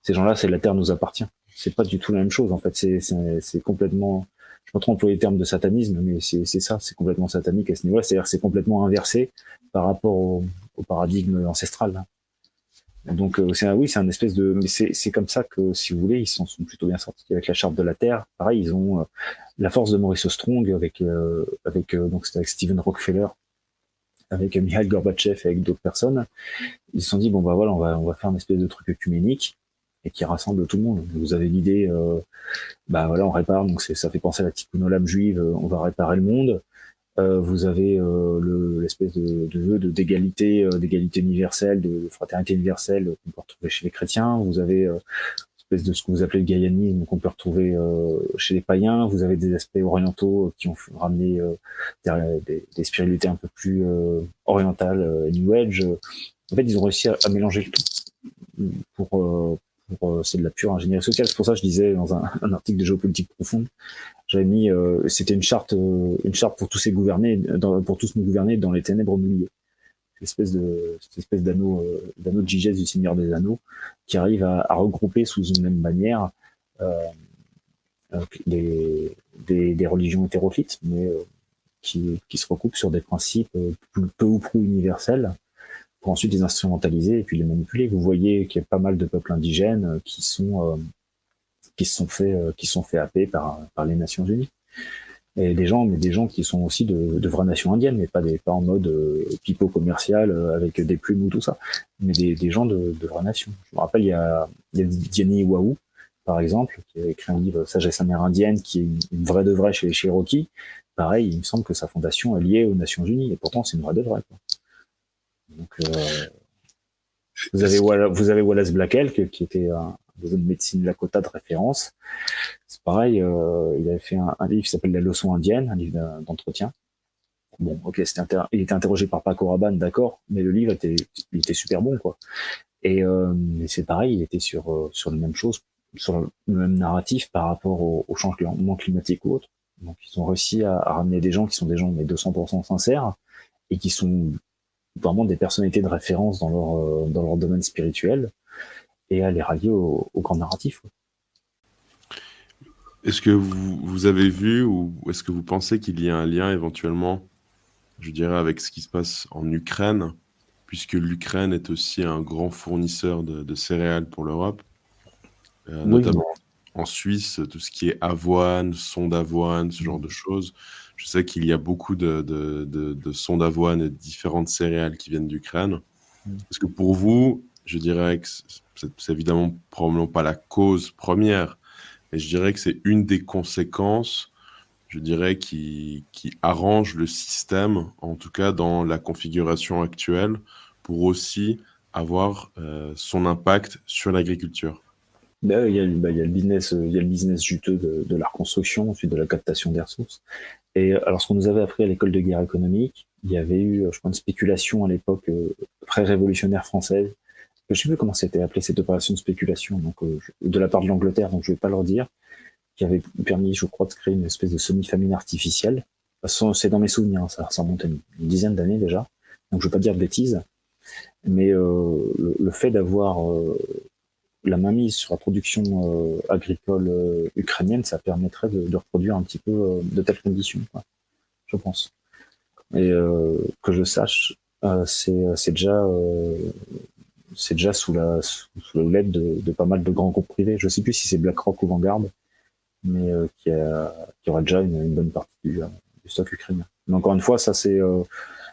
Ces gens-là, c'est la terre nous appartient. C'est pas du tout la même chose en fait. C'est complètement. Je ne peux pas trop employer le terme de satanisme, mais c'est ça, c'est complètement satanique à ce niveau-là. C'est-à-dire que c'est complètement inversé par rapport au paradigme ancestral, là. Donc oui, c'est un espèce de, mais c'est comme ça que, si vous voulez, ils s'en sont plutôt bien sortis avec la charte de la Terre. Pareil, ils ont la force de Maurice Strong donc c'était avec Steven Rockefeller, avec Mikhail Gorbatchev et avec d'autres personnes. Ils se sont dit bon bah voilà, on va faire une espèce de truc œcuménique et qui rassemble tout le monde. Vous avez l'idée, bah voilà, on répare, donc ça fait penser à la Tikkun Olam juive, on va réparer le monde. Vous avez l'espèce de vœu d'égalité universelle, de fraternité universelle qu'on peut retrouver chez les chrétiens. Vous avez espèce de ce que vous appelez le gaïanisme qu'on peut retrouver chez les païens. Vous avez des aspects orientaux qui ont ramené des spiritualités un peu plus orientales, New Age. En fait, ils ont réussi à mélanger le tout c'est de la pure ingénierie sociale. C'est pour ça que je disais dans un article de géopolitique profonde, j'avais mis, c'était une charte pour tous ces gouvernés, pour tous nous gouverner dans les ténèbres au milieu. Cette espèce d'anneau de Gigès du Seigneur des Anneaux, qui arrive à regrouper sous une même bannière des religions hétéroclites, mais qui se recoupent sur des principes peu ou prou universels, pour ensuite les instrumentaliser et puis les manipuler. Vous voyez qu'il y a pas mal de peuples indigènes qui se sont fait happer par les Nations Unies. Et des gens qui sont aussi de vraies nations indiennes, mais pas en mode pipeau commercial avec des plumes ou tout ça, mais des gens de vraies nations. Je me rappelle, il y a Diani Waou, par exemple, qui a écrit un livre Sagesse amérindienne, qui est une vraie de vraie chez les Cherokees. Pareil, il me semble que sa fondation est liée aux Nations Unies, et pourtant c'est une vraie de vraie, quoi. Donc, vous avez Wallace Black Elk, qui était un des hommes de médecine Lakota de référence. C'est pareil, il avait fait un livre qui s'appelle La leçon indienne, un livre d'entretien. Bon, ok, il était interrogé par Paco Rabanne, d'accord, mais le livre il était super bon, quoi. Et c'est pareil, il était sur la même chose, sur le même narratif par rapport au changement climatique ou autre. Donc ils ont réussi à ramener des gens qui sont des gens mais 200% sincères et qui sont vraiment des personnalités de référence dans leur domaine spirituel et à les rallier au grand narratif, quoi. Est-ce que vous avez vu ou est-ce que vous pensez qu'il y a un lien éventuellement, je dirais, avec ce qui se passe en Ukraine, puisque l'Ukraine est aussi un grand fournisseur de céréales pour l'Europe, Oui, notamment en Suisse, tout ce qui est avoine, son d'avoine, ce genre de choses. Je sais qu'il y a beaucoup de sons d'avoine et de différentes céréales qui viennent d'Ukraine. Est-ce que pour vous, je dirais que c'est évidemment probablement pas la cause première, mais je dirais que c'est une des conséquences, je dirais, qui arrange le système, en tout cas dans la configuration actuelle, pour aussi avoir son impact sur l'agriculture. il y a le business juteux de la reconstruction, ensuite de la captation des ressources. Et alors, ce qu'on nous avait appris à l'école de guerre économique, il y avait eu, je crois, une spéculation à l'époque pré-révolutionnaire française. Je ne sais plus comment c'était appelé cette opération de spéculation, donc de la part de l'Angleterre, donc je ne vais pas leur dire, qui avait permis, je crois, de créer une espèce de semi-famine artificielle. C'est dans mes souvenirs, ça remonte à une dizaine d'années déjà, donc je ne vais pas dire de bêtises, mais le fait d'avoir la mainmise sur la production agricole ukrainienne, ça permettrait de reproduire un petit peu de telles conditions, quoi, je pense. Et que je sache, c'est déjà sous la houlette de pas mal de grands groupes privés. Je sais plus si c'est BlackRock ou Vanguard, mais qui aura déjà une bonne partie du stock ukrainien. Mais encore une fois, ça c'est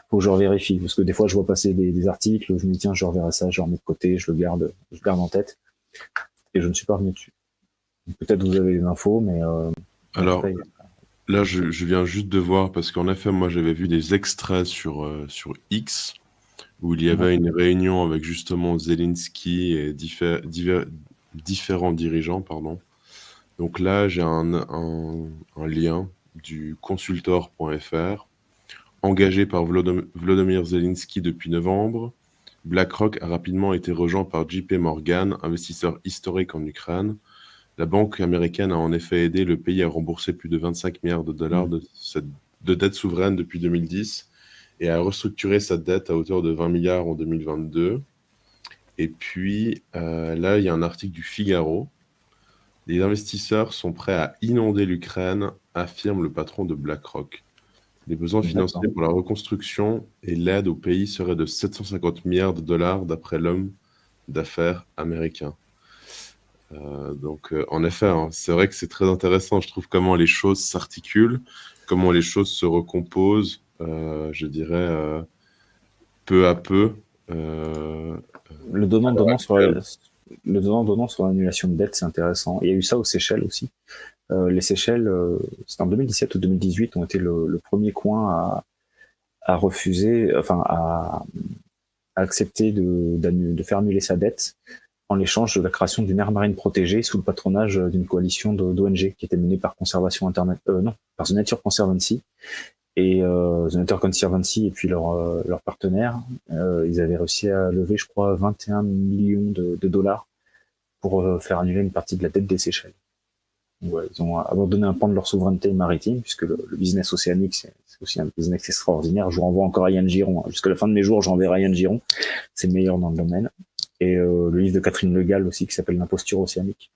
faut que je revérifie, parce que des fois je vois passer des articles, je me dis tiens, je reverrai ça, je le remets de côté, je le garde en tête, et je ne suis pas revenu dessus. Peut-être vous avez des infos, mais Alors, après, là, je viens juste de voir, parce qu'en effet, moi, j'avais vu des extraits sur X, où il y avait une réunion avec justement Zelensky et différents dirigeants, pardon. Donc là, j'ai un lien du consultor.fr, engagé par Volodymyr Zelensky depuis novembre. BlackRock a rapidement été rejoint par JP Morgan, investisseur historique en Ukraine. La banque américaine a en effet aidé le pays à rembourser plus de 25 milliards de dollars de dette souveraine depuis 2010 et à restructurer sa dette à hauteur de 20 milliards en 2022. Et puis là, il y a un article du Figaro. Les investisseurs sont prêts à inonder l'Ukraine, affirme le patron de BlackRock. Les besoins financiers pour la reconstruction et l'aide au pays seraient de 750 milliards de dollars d'après l'homme d'affaires américain. Donc, en effet, hein, c'est vrai que c'est très intéressant, je trouve, comment les choses s'articulent, comment les choses se recomposent, je dirais, peu à peu. Le donnant-donnant sur l'annulation de dette, c'est intéressant. Il y a eu ça aux Seychelles aussi. Les Seychelles, c'était en 2017 ou 2018, ont été le premier coin à refuser, enfin à accepter de faire annuler sa dette en l'échange de la création d'une aire marine protégée sous le patronage d'une coalition d'ONG qui était menée par par The Nature Conservancy. Et The Nature Conservancy et puis leur partenaire, ils avaient réussi à lever, je crois, 21 millions de dollars pour faire annuler une partie de la dette des Seychelles. Donc, ouais, ils ont abandonné un pan de leur souveraineté maritime, puisque le business océanique, c'est aussi un business extraordinaire. Je vous renvoie encore à Yann Giron. Jusqu'à la fin de mes jours, j'enverrai Yann Giron. C'est le meilleur dans le domaine. Et le livre de Catherine Le Gall aussi, qui s'appelle L'imposture océanique.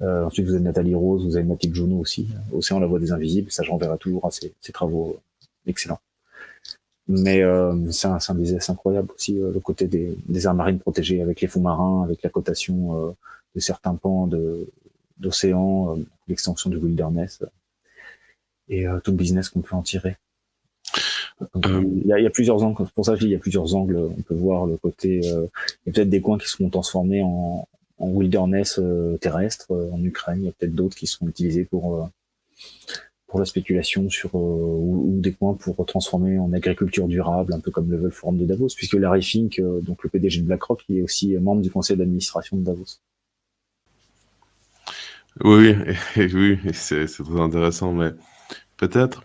Ensuite, vous avez Nathalie Rose, vous avez Mathilde Jonot aussi. Océan, la voie des invisibles. Ça, j'enverrai toujours à ces travaux excellents. Mais c'est un business incroyable aussi, le côté des aires marines protégées avec les fonds marins, avec la cotation de certains pans d'océan, l'extension du wilderness et tout le business qu'on peut en tirer. Il y a plusieurs angles, pour ça je dis il y a plusieurs angles. On peut voir le côté, il y a peut-être des coins qui seront transformés en wilderness terrestre en Ukraine. Il y a peut-être d'autres qui seront utilisés pour la spéculation ou des coins pour transformer en agriculture durable, un peu comme le veut le Forum de Davos, puisque Larry Fink, donc le PDG de BlackRock, il est aussi membre du conseil d'administration de Davos. Oui, oui, c'est très intéressant, mais peut-être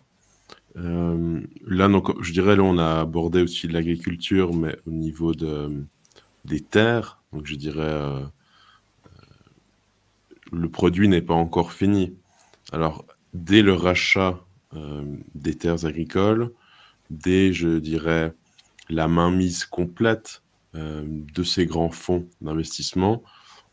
là, donc, je dirais, là, on a abordé aussi l'agriculture, mais au niveau des terres, donc je dirais, le produit n'est pas encore fini. Alors, dès le rachat des terres agricoles, dès, je dirais, la mainmise complète de ces grands fonds d'investissement,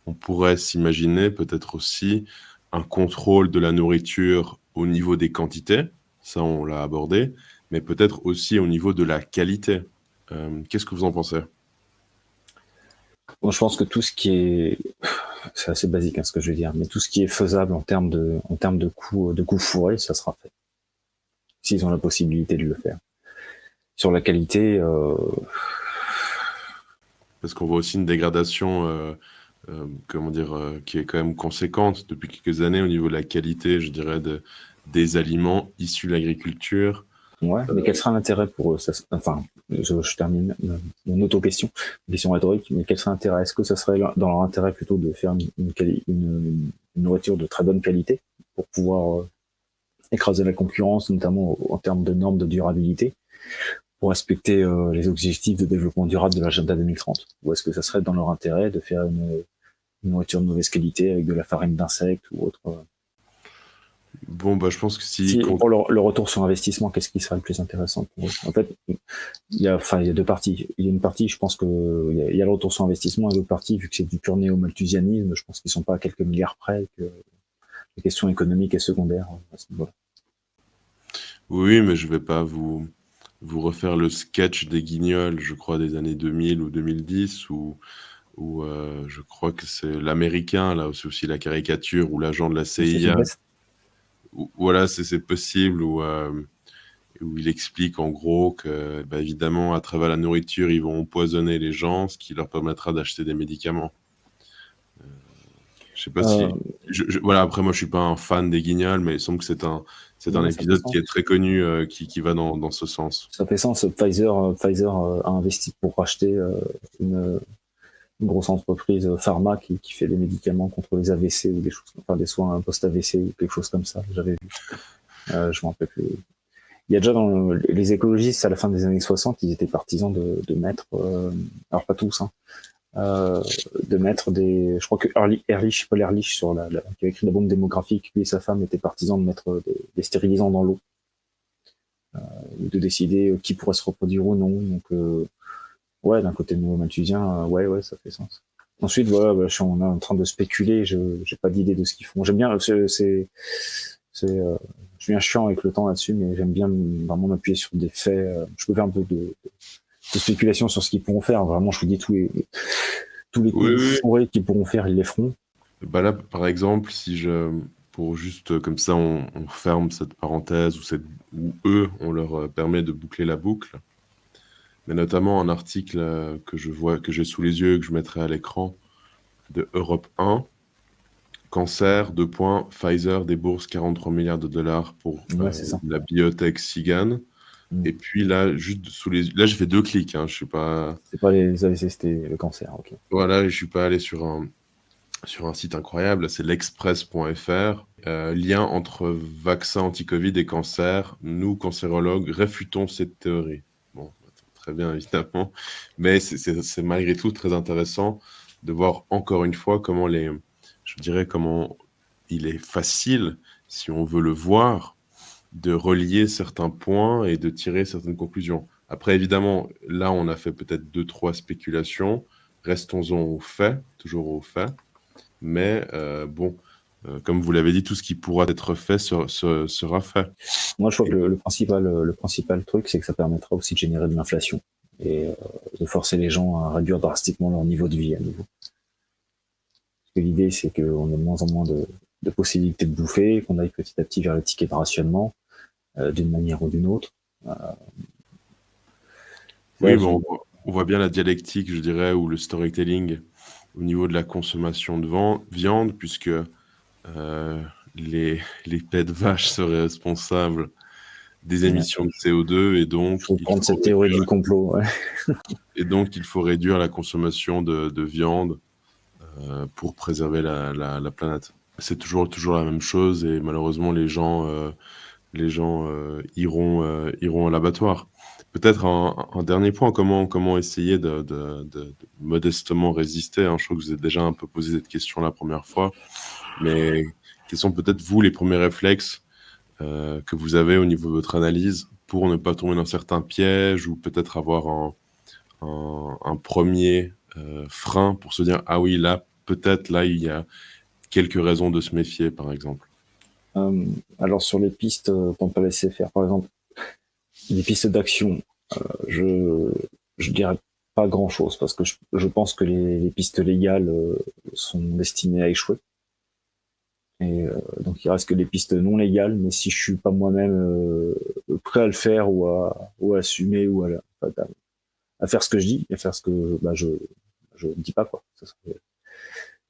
on pourrait s'imaginer peut-être aussi un contrôle de la nourriture au niveau des quantités, ça on l'a abordé, mais peut-être aussi au niveau de la qualité. Qu'est-ce que vous en pensez? Bon, je pense que tout ce qui est, c'est assez basique hein, ce que je veux dire, mais tout ce qui est faisable en termes de coûts fourrés, ça sera fait. S'ils ont la possibilité de le faire. Sur la qualité, Parce qu'on voit aussi une dégradation, comment dire, qui est quand même conséquente depuis quelques années au niveau de la qualité, je dirais, des aliments issus de l'agriculture. ouais, mais quel sera l'intérêt pour eux enfin, je termine mon auto-question, une question rhétorique, mais quel sera l'intérêt? Est-ce que ça serait dans leur intérêt plutôt de faire une nourriture de très bonne qualité pour pouvoir écraser la concurrence, notamment en termes de normes de durabilité, pour respecter les objectifs de développement durable de l'agenda 2030? Ou est-ce que ça serait dans leur intérêt de faire une nourriture de mauvaise qualité avec de la farine d'insectes ou autre? Bon, bah, je pense que si... Pour le retour sur investissement, qu'est-ce qui serait le plus intéressant pour eux? En fait, il y a deux parties. Il y a une partie, je pense que il y a le retour sur investissement, et l'autre partie, vu que c'est du pur néo-malthusianisme, je pense qu'ils sont pas à quelques milliards près, et que les questions économiques et secondaires à ce niveau-là. Oui, mais je vais pas vous refaire le sketch des Guignols, je crois, des années 2000 ou 2010, où je crois que c'est l'américain, là, c'est aussi la caricature, ou l'agent de la CIA. Voilà, c'est possible, où il explique en gros que, bah, évidemment, à travers la nourriture, ils vont empoisonner les gens, ce qui leur permettra d'acheter des médicaments. Je sais pas si... voilà, après, moi, je suis pas un fan des Guignols, mais il semble que c'est un épisode qui est très connu, qui va dans ce sens. Ça fait sens. Pfizer a investi pour racheter une grosse entreprise pharma qui fait des médicaments contre les AVC ou des choses, enfin des soins post-AVC ou quelque chose comme ça. J'avais vu. Je m'en rappelle plus. il y a déjà les écologistes à la fin des années 60, ils étaient partisans de mettre, alors pas tous, hein, de mettre je crois que Ehrlich, Paul Ehrlich, qui a écrit la bombe démographique, lui et sa femme étaient partisans de mettre des stérilisants dans l'eau, de décider qui pourrait se reproduire ou non. Donc, ouais, d'un côté néo-malthusien, ouais, ça fait sens. Ensuite, voilà, on est en train de spéculer, j'ai pas d'idée de ce qu'ils font. J'aime bien, je suis un chiant avec le temps là-dessus, mais j'aime bien vraiment m'appuyer sur des faits. Je peux faire un peu de spéculation sur ce qu'ils pourront faire. Vraiment, je vous dis tous les Oui, oui. fourrés qu'ils pourront faire, ils les feront. Bah là, par exemple, pour juste comme ça, on ferme cette parenthèse où eux, on leur permet de boucler la boucle. Mais notamment un article que j'ai sous les yeux et que je mettrai à l'écran de Europe 1. Cancer, Pfizer débourse 43 milliards de dollars pour Ouais, c'est ça. la biotech Sigan. Et puis là, juste là, j'ai fait 2 clics. Hein, je suis pas. C'est pas les AVC, c'était le cancer. Ok. Voilà, je suis pas allé sur un site incroyable. C'est l'express.fr. Lien entre vaccin anti-Covid et cancer. Nous, cancérologues, réfutons cette théorie. Bon, très bien, évidemment. Mais c'est malgré tout très intéressant de voir encore une fois comment il est facile, si on veut le voir, de relier certains points et de tirer certaines conclusions. Après, évidemment, là, on a fait peut-être 2-3 spéculations. Restons-en aux faits, toujours aux faits. Mais bon, comme vous l'avez dit, tout ce qui pourra être fait sera fait. Moi, je crois que le principal truc, c'est que ça permettra aussi de générer de l'inflation et de forcer les gens à réduire drastiquement leur niveau de vie à nouveau. Parce que l'idée, c'est qu'on ait de moins en moins de possibilités de bouffer, qu'on aille petit à petit vers le ticket de rationnement, d'une manière ou d'une autre. Oui, bon, on voit bien la dialectique, je dirais, ou le storytelling au niveau de la consommation de viande, puisque les pets de vache seraient responsables des émissions de CO2 et donc faut prendre cette théorie du complot. Ouais. Et donc il faut réduire la consommation de viande pour préserver la planète. C'est toujours la même chose et malheureusement les gens iront à l'abattoir. Peut-être un dernier point, comment essayer de modestement résister, hein. Je crois que vous avez déjà un peu posé cette question la première fois, mais quels sont peut-être vous les premiers réflexes que vous avez au niveau de votre analyse pour ne pas tomber dans certains pièges ou peut-être avoir un premier frein pour se dire ah oui, là peut-être là il y a quelques raisons de se méfier, par exemple. Alors sur les pistes qu'on peut laisser faire, par exemple, les pistes d'action, je dirais pas grand-chose parce que je pense que les pistes légales sont destinées à échouer. Et donc il reste que les pistes non légales, mais si je suis pas moi-même prêt à le faire ou à assumer ou à faire ce que je dis et faire ce que je ne dis pas quoi.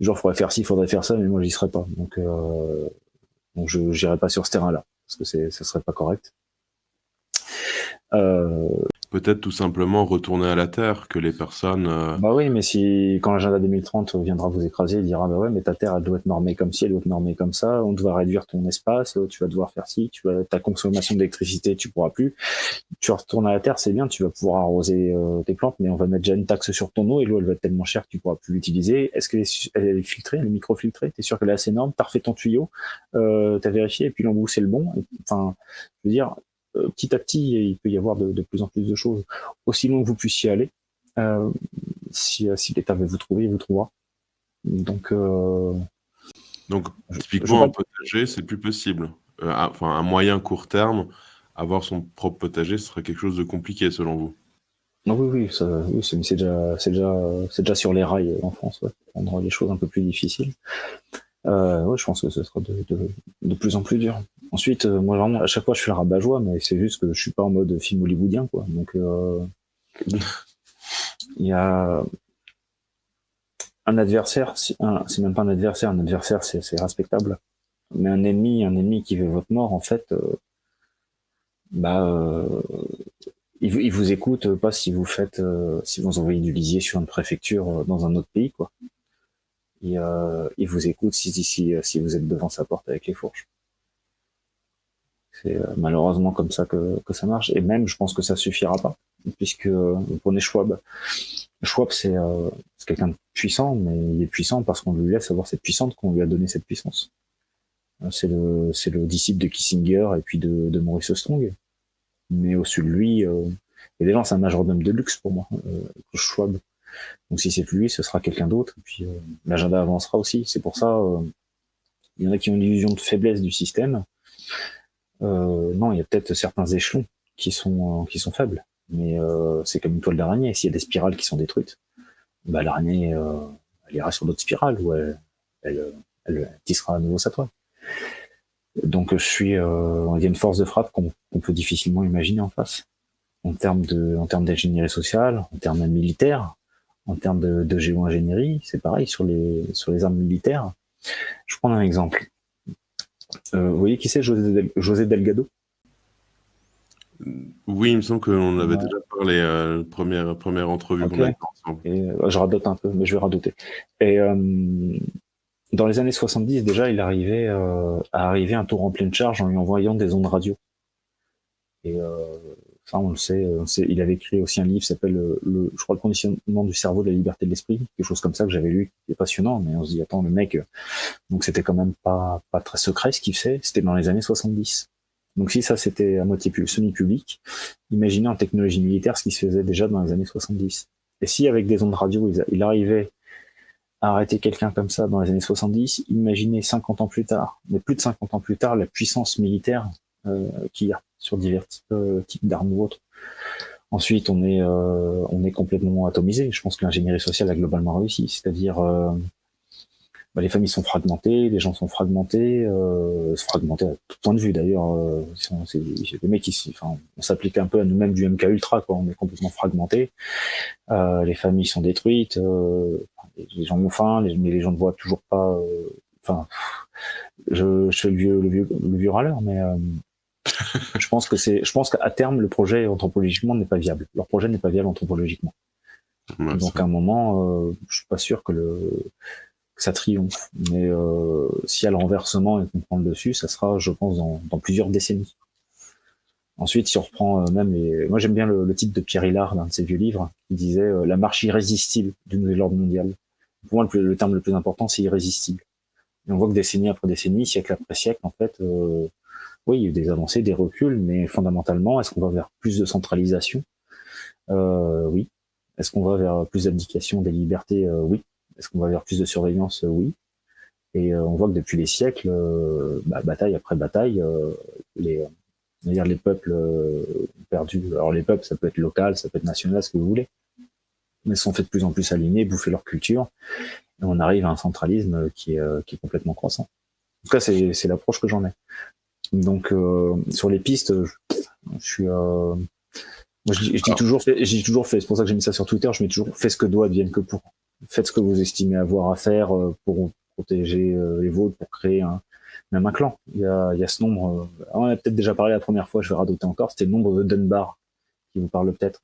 Genre faudrait faire ci, faudrait faire ça, mais moi j'y serais pas. Donc je n'irai pas sur ce terrain-là parce que ce serait pas correct. Peut-être tout simplement retourner à la terre, que les personnes. Bah oui, mais quand l'agenda 2030 viendra vous écraser, il dira bah ouais, mais ta terre elle doit être normée comme ci, elle doit être normée comme ça, on doit réduire ton espace, tu vas devoir faire ci, ta consommation d'électricité, tu pourras plus. Tu retournes à la terre, c'est bien, tu vas pouvoir arroser tes plantes, mais on va mettre déjà une taxe sur ton eau et l'eau elle va être tellement chère que tu pourras plus l'utiliser. Est-ce qu'elle est filtrée, elle est microfiltrée? T'es sûr qu'elle est assez énorme? T'as refait ton tuyau, t'as vérifié et puis l'embout c'est le bon. Enfin, je veux dire. Petit à petit, il peut y avoir de plus en plus de choses. Aussi loin que vous puissiez aller, si l'État veut vous trouver, il vous trouvera. Donc, typiquement, un potager, c'est plus possible. Enfin, un moyen court terme, avoir son propre potager, ce serait quelque chose de compliqué, selon vous. Non, oui, c'est déjà sur les rails en France, ouais, rendre les choses un peu plus difficiles. Ouais, je pense que ce sera de plus en plus dur. Ensuite, moi vraiment, à chaque fois je fais le rabat-joie, mais c'est juste que je suis pas en mode film hollywoodien, quoi. Donc, il y a un adversaire, c'est même pas un adversaire c'est respectable. Mais un ennemi qui veut votre mort, en fait, il vous écoute pas si vous si vous envoyez du lisier sur une préfecture dans un autre pays, quoi. Il vous écoute si vous êtes devant sa porte avec les fourches. C'est malheureusement comme ça que ça marche. Et même, je pense que ça suffira pas, puisque vous prenez Schwab. Schwab, c'est quelqu'un de puissant, mais il est puissant parce qu'on lui laisse avoir cette puissance, qu'on lui a donné cette puissance. C'est le disciple de Kissinger et puis de Maurice Strong. Mais au-dessus de lui, et déjà, c'est un majordome de luxe pour moi, Schwab. Donc si c'est plus lui, ce sera quelqu'un d'autre. Et puis l'agenda avancera aussi. C'est pour ça, il y en a qui ont l'illusion de faiblesse du système. Non, il y a peut-être certains échelons qui sont faibles. Mais c'est comme une toile d'araignée. S'il y a des spirales qui sont détruites, bah, l'araignée, elle ira sur d'autres spirales où elle tissera à nouveau sa toile. Donc il y a une force de frappe qu'on peut difficilement imaginer en face. En termes d'ingénierie sociale, en termes militaires, en termes de géo-ingénierie, c'est pareil sur les armes militaires. Je prends un exemple. Vous voyez qui c'est, José Delgado? Oui, il me semble qu'on avait Ouais. déjà parlé, première entrevue Ok. qu'on a fait ensemble. Et je radote un peu, mais je vais radoter. Et dans les années 70, déjà, il arrivait à arriver un tour en pleine charge en lui envoyant des ondes radio. Et ça, on le sait. Il avait écrit aussi un livre qui s'appelle, je crois, Le conditionnement du cerveau de la liberté de l'esprit, quelque chose comme ça que j'avais lu, qui est passionnant. Mais on se dit, attends, le mec, donc c'était quand même pas très secret ce qu'il fait. C'était dans les années 70. Donc si ça c'était à moitié semi-public, imaginez en technologie militaire ce qui se faisait déjà dans les années 70. Et si avec des ondes radio, il arrivait à arrêter quelqu'un comme ça dans les années 70, imaginez 50 ans plus tard, mais plus de 50 ans plus tard, la puissance militaire qu'il y a sur divers types d'armes ou autres. Ensuite, on est complètement atomisé. Je pense que l'ingénierie sociale a globalement réussi, c'est-à-dire les familles sont fragmentées, les gens sont fragmentés à tout point de vue d'ailleurs. C'est des mecs on s'applique un peu à nous-mêmes du MK Ultra, quoi. On est complètement fragmentés. Les familles sont détruites. Les gens ont faim, mais les gens ne voient toujours pas. Je fais le vieux râleur, mais je pense qu'à terme, le projet anthropologiquement n'est pas viable. Leur projet n'est pas viable anthropologiquement. Ouais, Donc à un moment, je suis pas sûr que ça triomphe. Mais s'il y a le renversement et qu'on prend le dessus, ça sera, je pense, dans plusieurs décennies. Ensuite, si on reprend moi j'aime bien le titre de Pierre Hillard, d'un de ses vieux livres, qui disait La marche irrésistible du nouvel ordre mondial. Pour moi, le terme le plus important, c'est irrésistible. Et on voit que décennie après décennie, siècle après siècle, en fait, oui, il y a eu des avancées, des reculs, mais fondamentalement, est-ce qu'on va vers plus de centralisation? Oui. Est-ce qu'on va vers plus d'abdication des libertés? Oui. Est-ce qu'on va vers plus de surveillance? Oui. Et on voit que depuis les siècles, bataille après bataille, les peuples ont perdu. Alors les peuples, ça peut être local, ça peut être national, ce que vous voulez, mais sont fait de plus en plus alignés, bouffer leur culture, et on arrive à un centralisme qui est complètement croissant. En tout cas, c'est l'approche que j'en ai. Donc sur les pistes, je suis moi, je dis toujours fait, c'est pour ça que j'ai mis ça sur Twitter, je mets toujours fait ce que doit advienne que pour. Faites ce que vous estimez avoir à faire pour protéger les vôtres, pour créer même un clan. Il y a ce nombre, on en a peut-être déjà parlé la première fois, je vais radoter encore, c'était le nombre de Dunbar qui vous parle peut-être.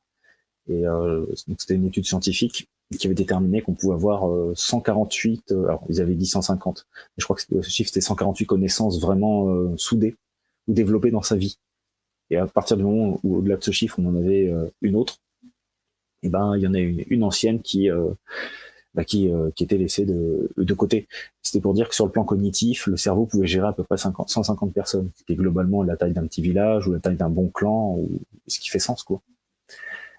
Et donc c'était une étude scientifique qui avait déterminé qu'on pouvait avoir 148, alors ils avaient dit 150, mais je crois que ce chiffre c'était 148 connaissances vraiment soudées ou développées dans sa vie. Et à partir du moment où, au-delà de ce chiffre, on en avait une autre, et ben il y en a une ancienne qui était laissée de côté. C'était pour dire que sur le plan cognitif, le cerveau pouvait gérer à peu près 150 personnes, ce qui est globalement la taille d'un petit village ou la taille d'un bon clan, ou ce qui fait sens, quoi.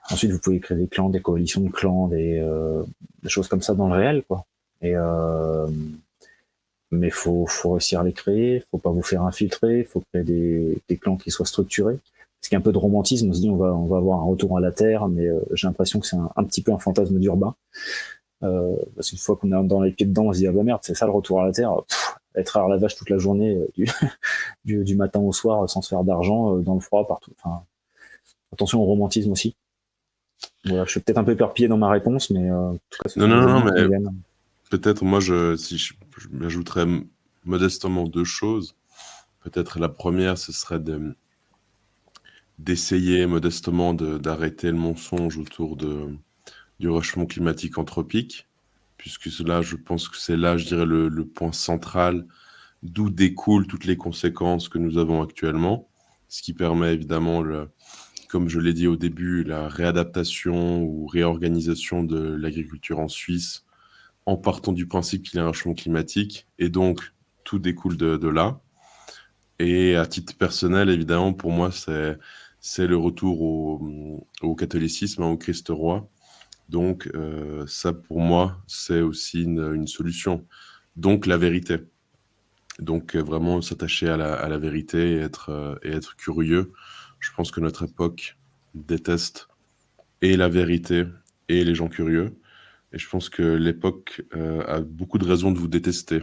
Ensuite, vous pouvez créer des clans, des coalitions de clans, des choses comme ça dans le réel, quoi. Et mais faut réussir à les créer, faut pas vous faire infiltrer, faut créer des clans qui soient structurés. Parce qu'il y a un peu de romantisme, on se dit on va avoir un retour à la terre, mais j'ai l'impression que c'est un petit peu un fantasme d'urbain. Parce qu'une fois qu'on est dans les pieds dedans, on se dit ah bah merde, c'est ça le retour à la terre. Être à la vache toute la journée, du matin au soir, sans se faire d'argent, dans le froid, partout. Enfin, attention au romantisme aussi. Voilà, je suis peut-être un peu éparpillé dans ma réponse, mais en tout cas, ce sont des Non, éléments qui me mais viennent. peut-être moi, si je m'ajouterais modestement deux choses. Peut-être la première, ce serait d'essayer modestement d'arrêter le mensonge autour du réchauffement climatique anthropique, puisque cela, je pense que c'est là, je dirais, le point central d'où découlent toutes les conséquences que nous avons actuellement. ce qui permet évidemment, comme je l'ai dit au début, la réadaptation ou réorganisation de l'agriculture en Suisse en partant du principe qu'il y a un changement climatique, et donc tout découle de là. Et à titre personnel, évidemment, pour moi, c'est le retour au catholicisme, au Christ roi. Donc ça, pour moi, c'est aussi une solution. Donc la vérité. Donc vraiment s'attacher à la vérité et être curieux. Je pense que notre époque déteste et la vérité et les gens curieux. Et je pense que l'époque a beaucoup de raisons de vous détester,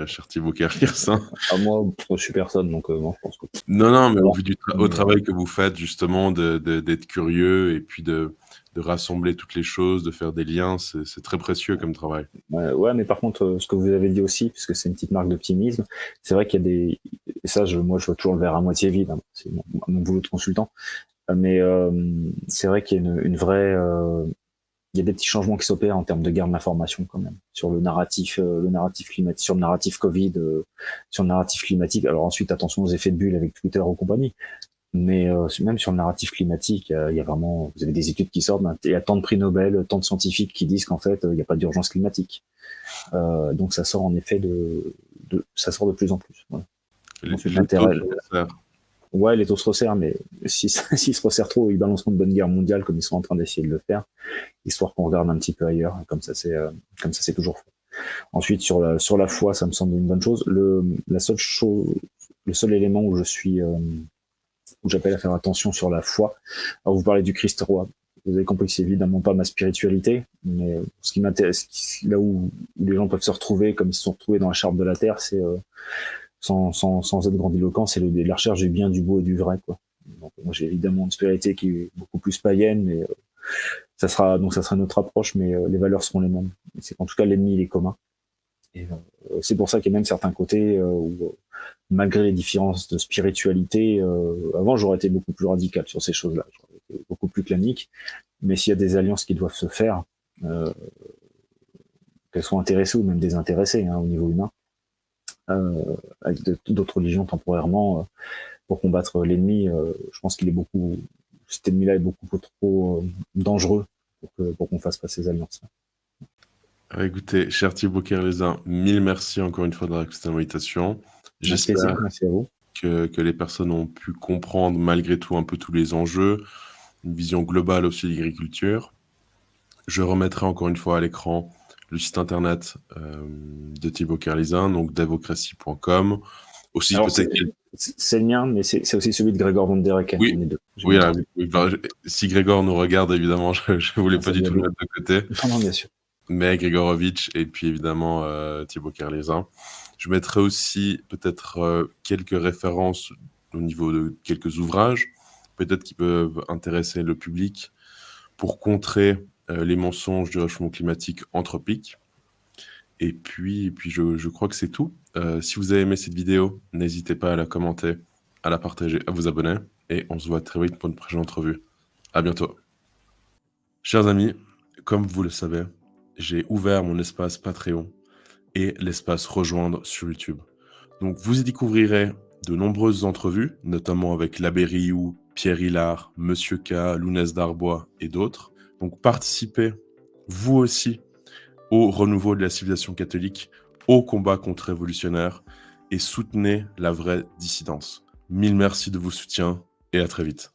cher Thibaut Kerliersin. À moi, je suis personne, donc moi, je pense que Non, non, mais au voilà. vu au Mais, travail que vous faites, justement, d'être curieux et puis de rassembler toutes les choses, de faire des liens, c'est très précieux comme travail. ouais, mais par contre, ce que vous avez dit aussi, puisque c'est une petite marque d'optimisme, c'est vrai qu'il y a des, et ça, moi, je vois toujours le verre à moitié vide, hein, c'est mon boulot de consultant, mais c'est vrai qu'il y a une vraie, il y a des petits changements qui s'opèrent en termes de guerre de l'information quand même sur le narratif climatique, sur le narratif Covid, sur le narratif climatique. Alors ensuite, attention aux effets de bulle avec Twitter ou compagnie. Mais même sur le narratif climatique, il y a vraiment, vous avez des études qui sortent, il y a tant de prix Nobel, tant de scientifiques qui disent qu'en fait, il n'y a pas d'urgence climatique. Donc ça sort en effet ça sort de plus en plus. Voilà. Ensuite, l'intérêt, ouais, les taux se resserrent, mais s'ils se resserrent trop, ils balanceront une bonne guerre mondiale comme ils sont en train d'essayer de le faire, histoire qu'on regarde un petit peu ailleurs. Comme ça, c'est toujours fait. Ensuite, sur la foi, ça me semble une bonne chose. Le seul élément où où j'appelle à faire attention sur la foi. Alors, vous parlez du Christ roi. Vous avez compris que c'est évidemment pas ma spiritualité, mais ce qui m'intéresse, là où les gens peuvent se retrouver, comme ils se sont retrouvés dans la charte de la terre, c'est sans être grandiloquent, c'est la recherche du bien, du beau et du vrai, quoi. Donc, moi, j'ai évidemment une spiritualité qui est beaucoup plus païenne, mais ça sera notre approche, mais les valeurs seront les mêmes. C'est en tout cas l'ennemi il est commun. Et c'est pour ça qu'il y a même certains côtés où, malgré les différences de spiritualité, avant j'aurais été beaucoup plus radical sur ces choses-là, j'aurais été beaucoup plus clanique. Mais s'il y a des alliances qui doivent se faire, qu'elles soient intéressées ou même désintéressées, hein, au niveau humain, avec d'autres religions temporairement, pour combattre l'ennemi, je pense cet ennemi-là est beaucoup trop dangereux pour qu'on fasse pas ces alliances. Écoutez, cher Thibaut Kerlezin, mille merci encore une fois d'avoir accepté l'invitation. J'espère Merci à vous. que les personnes ont pu comprendre malgré tout un peu tous les enjeux, une vision globale aussi de l'agriculture. Je remettrai encore une fois à l'écran le site internet de Thibaut Kerlezin, donc davocratie.com. Aussi, c'est le mien, mais c'est aussi celui de Grégor Van Der Ecken. Oui, oui, si Grégor nous regarde, évidemment, je ne voulais pas du tout le mettre de côté. Non, bien sûr. Mais Grégorovic et puis évidemment Thibaut Kerlezin. Je mettrai aussi peut-être quelques références au niveau de quelques ouvrages, peut-être qui peuvent intéresser le public pour contrer les mensonges du réchauffement climatique anthropique. Et puis je crois que c'est tout. Si vous avez aimé cette vidéo, n'hésitez pas à la commenter, à la partager, à vous abonner. Et on se voit très vite pour une prochaine entrevue. À bientôt. Chers amis, comme vous le savez, j'ai ouvert mon espace Patreon et l'espace Rejoindre sur YouTube. Donc vous y découvrirez de nombreuses entrevues, notamment avec l'Abbé Rioux, Pierre Hillard, Monsieur K, Lounès Darbois et d'autres. Donc participez, vous aussi, au renouveau de la civilisation catholique, au combat contre-révolutionnaire et soutenez la vraie dissidence. Mille merci de vos soutiens et à très vite.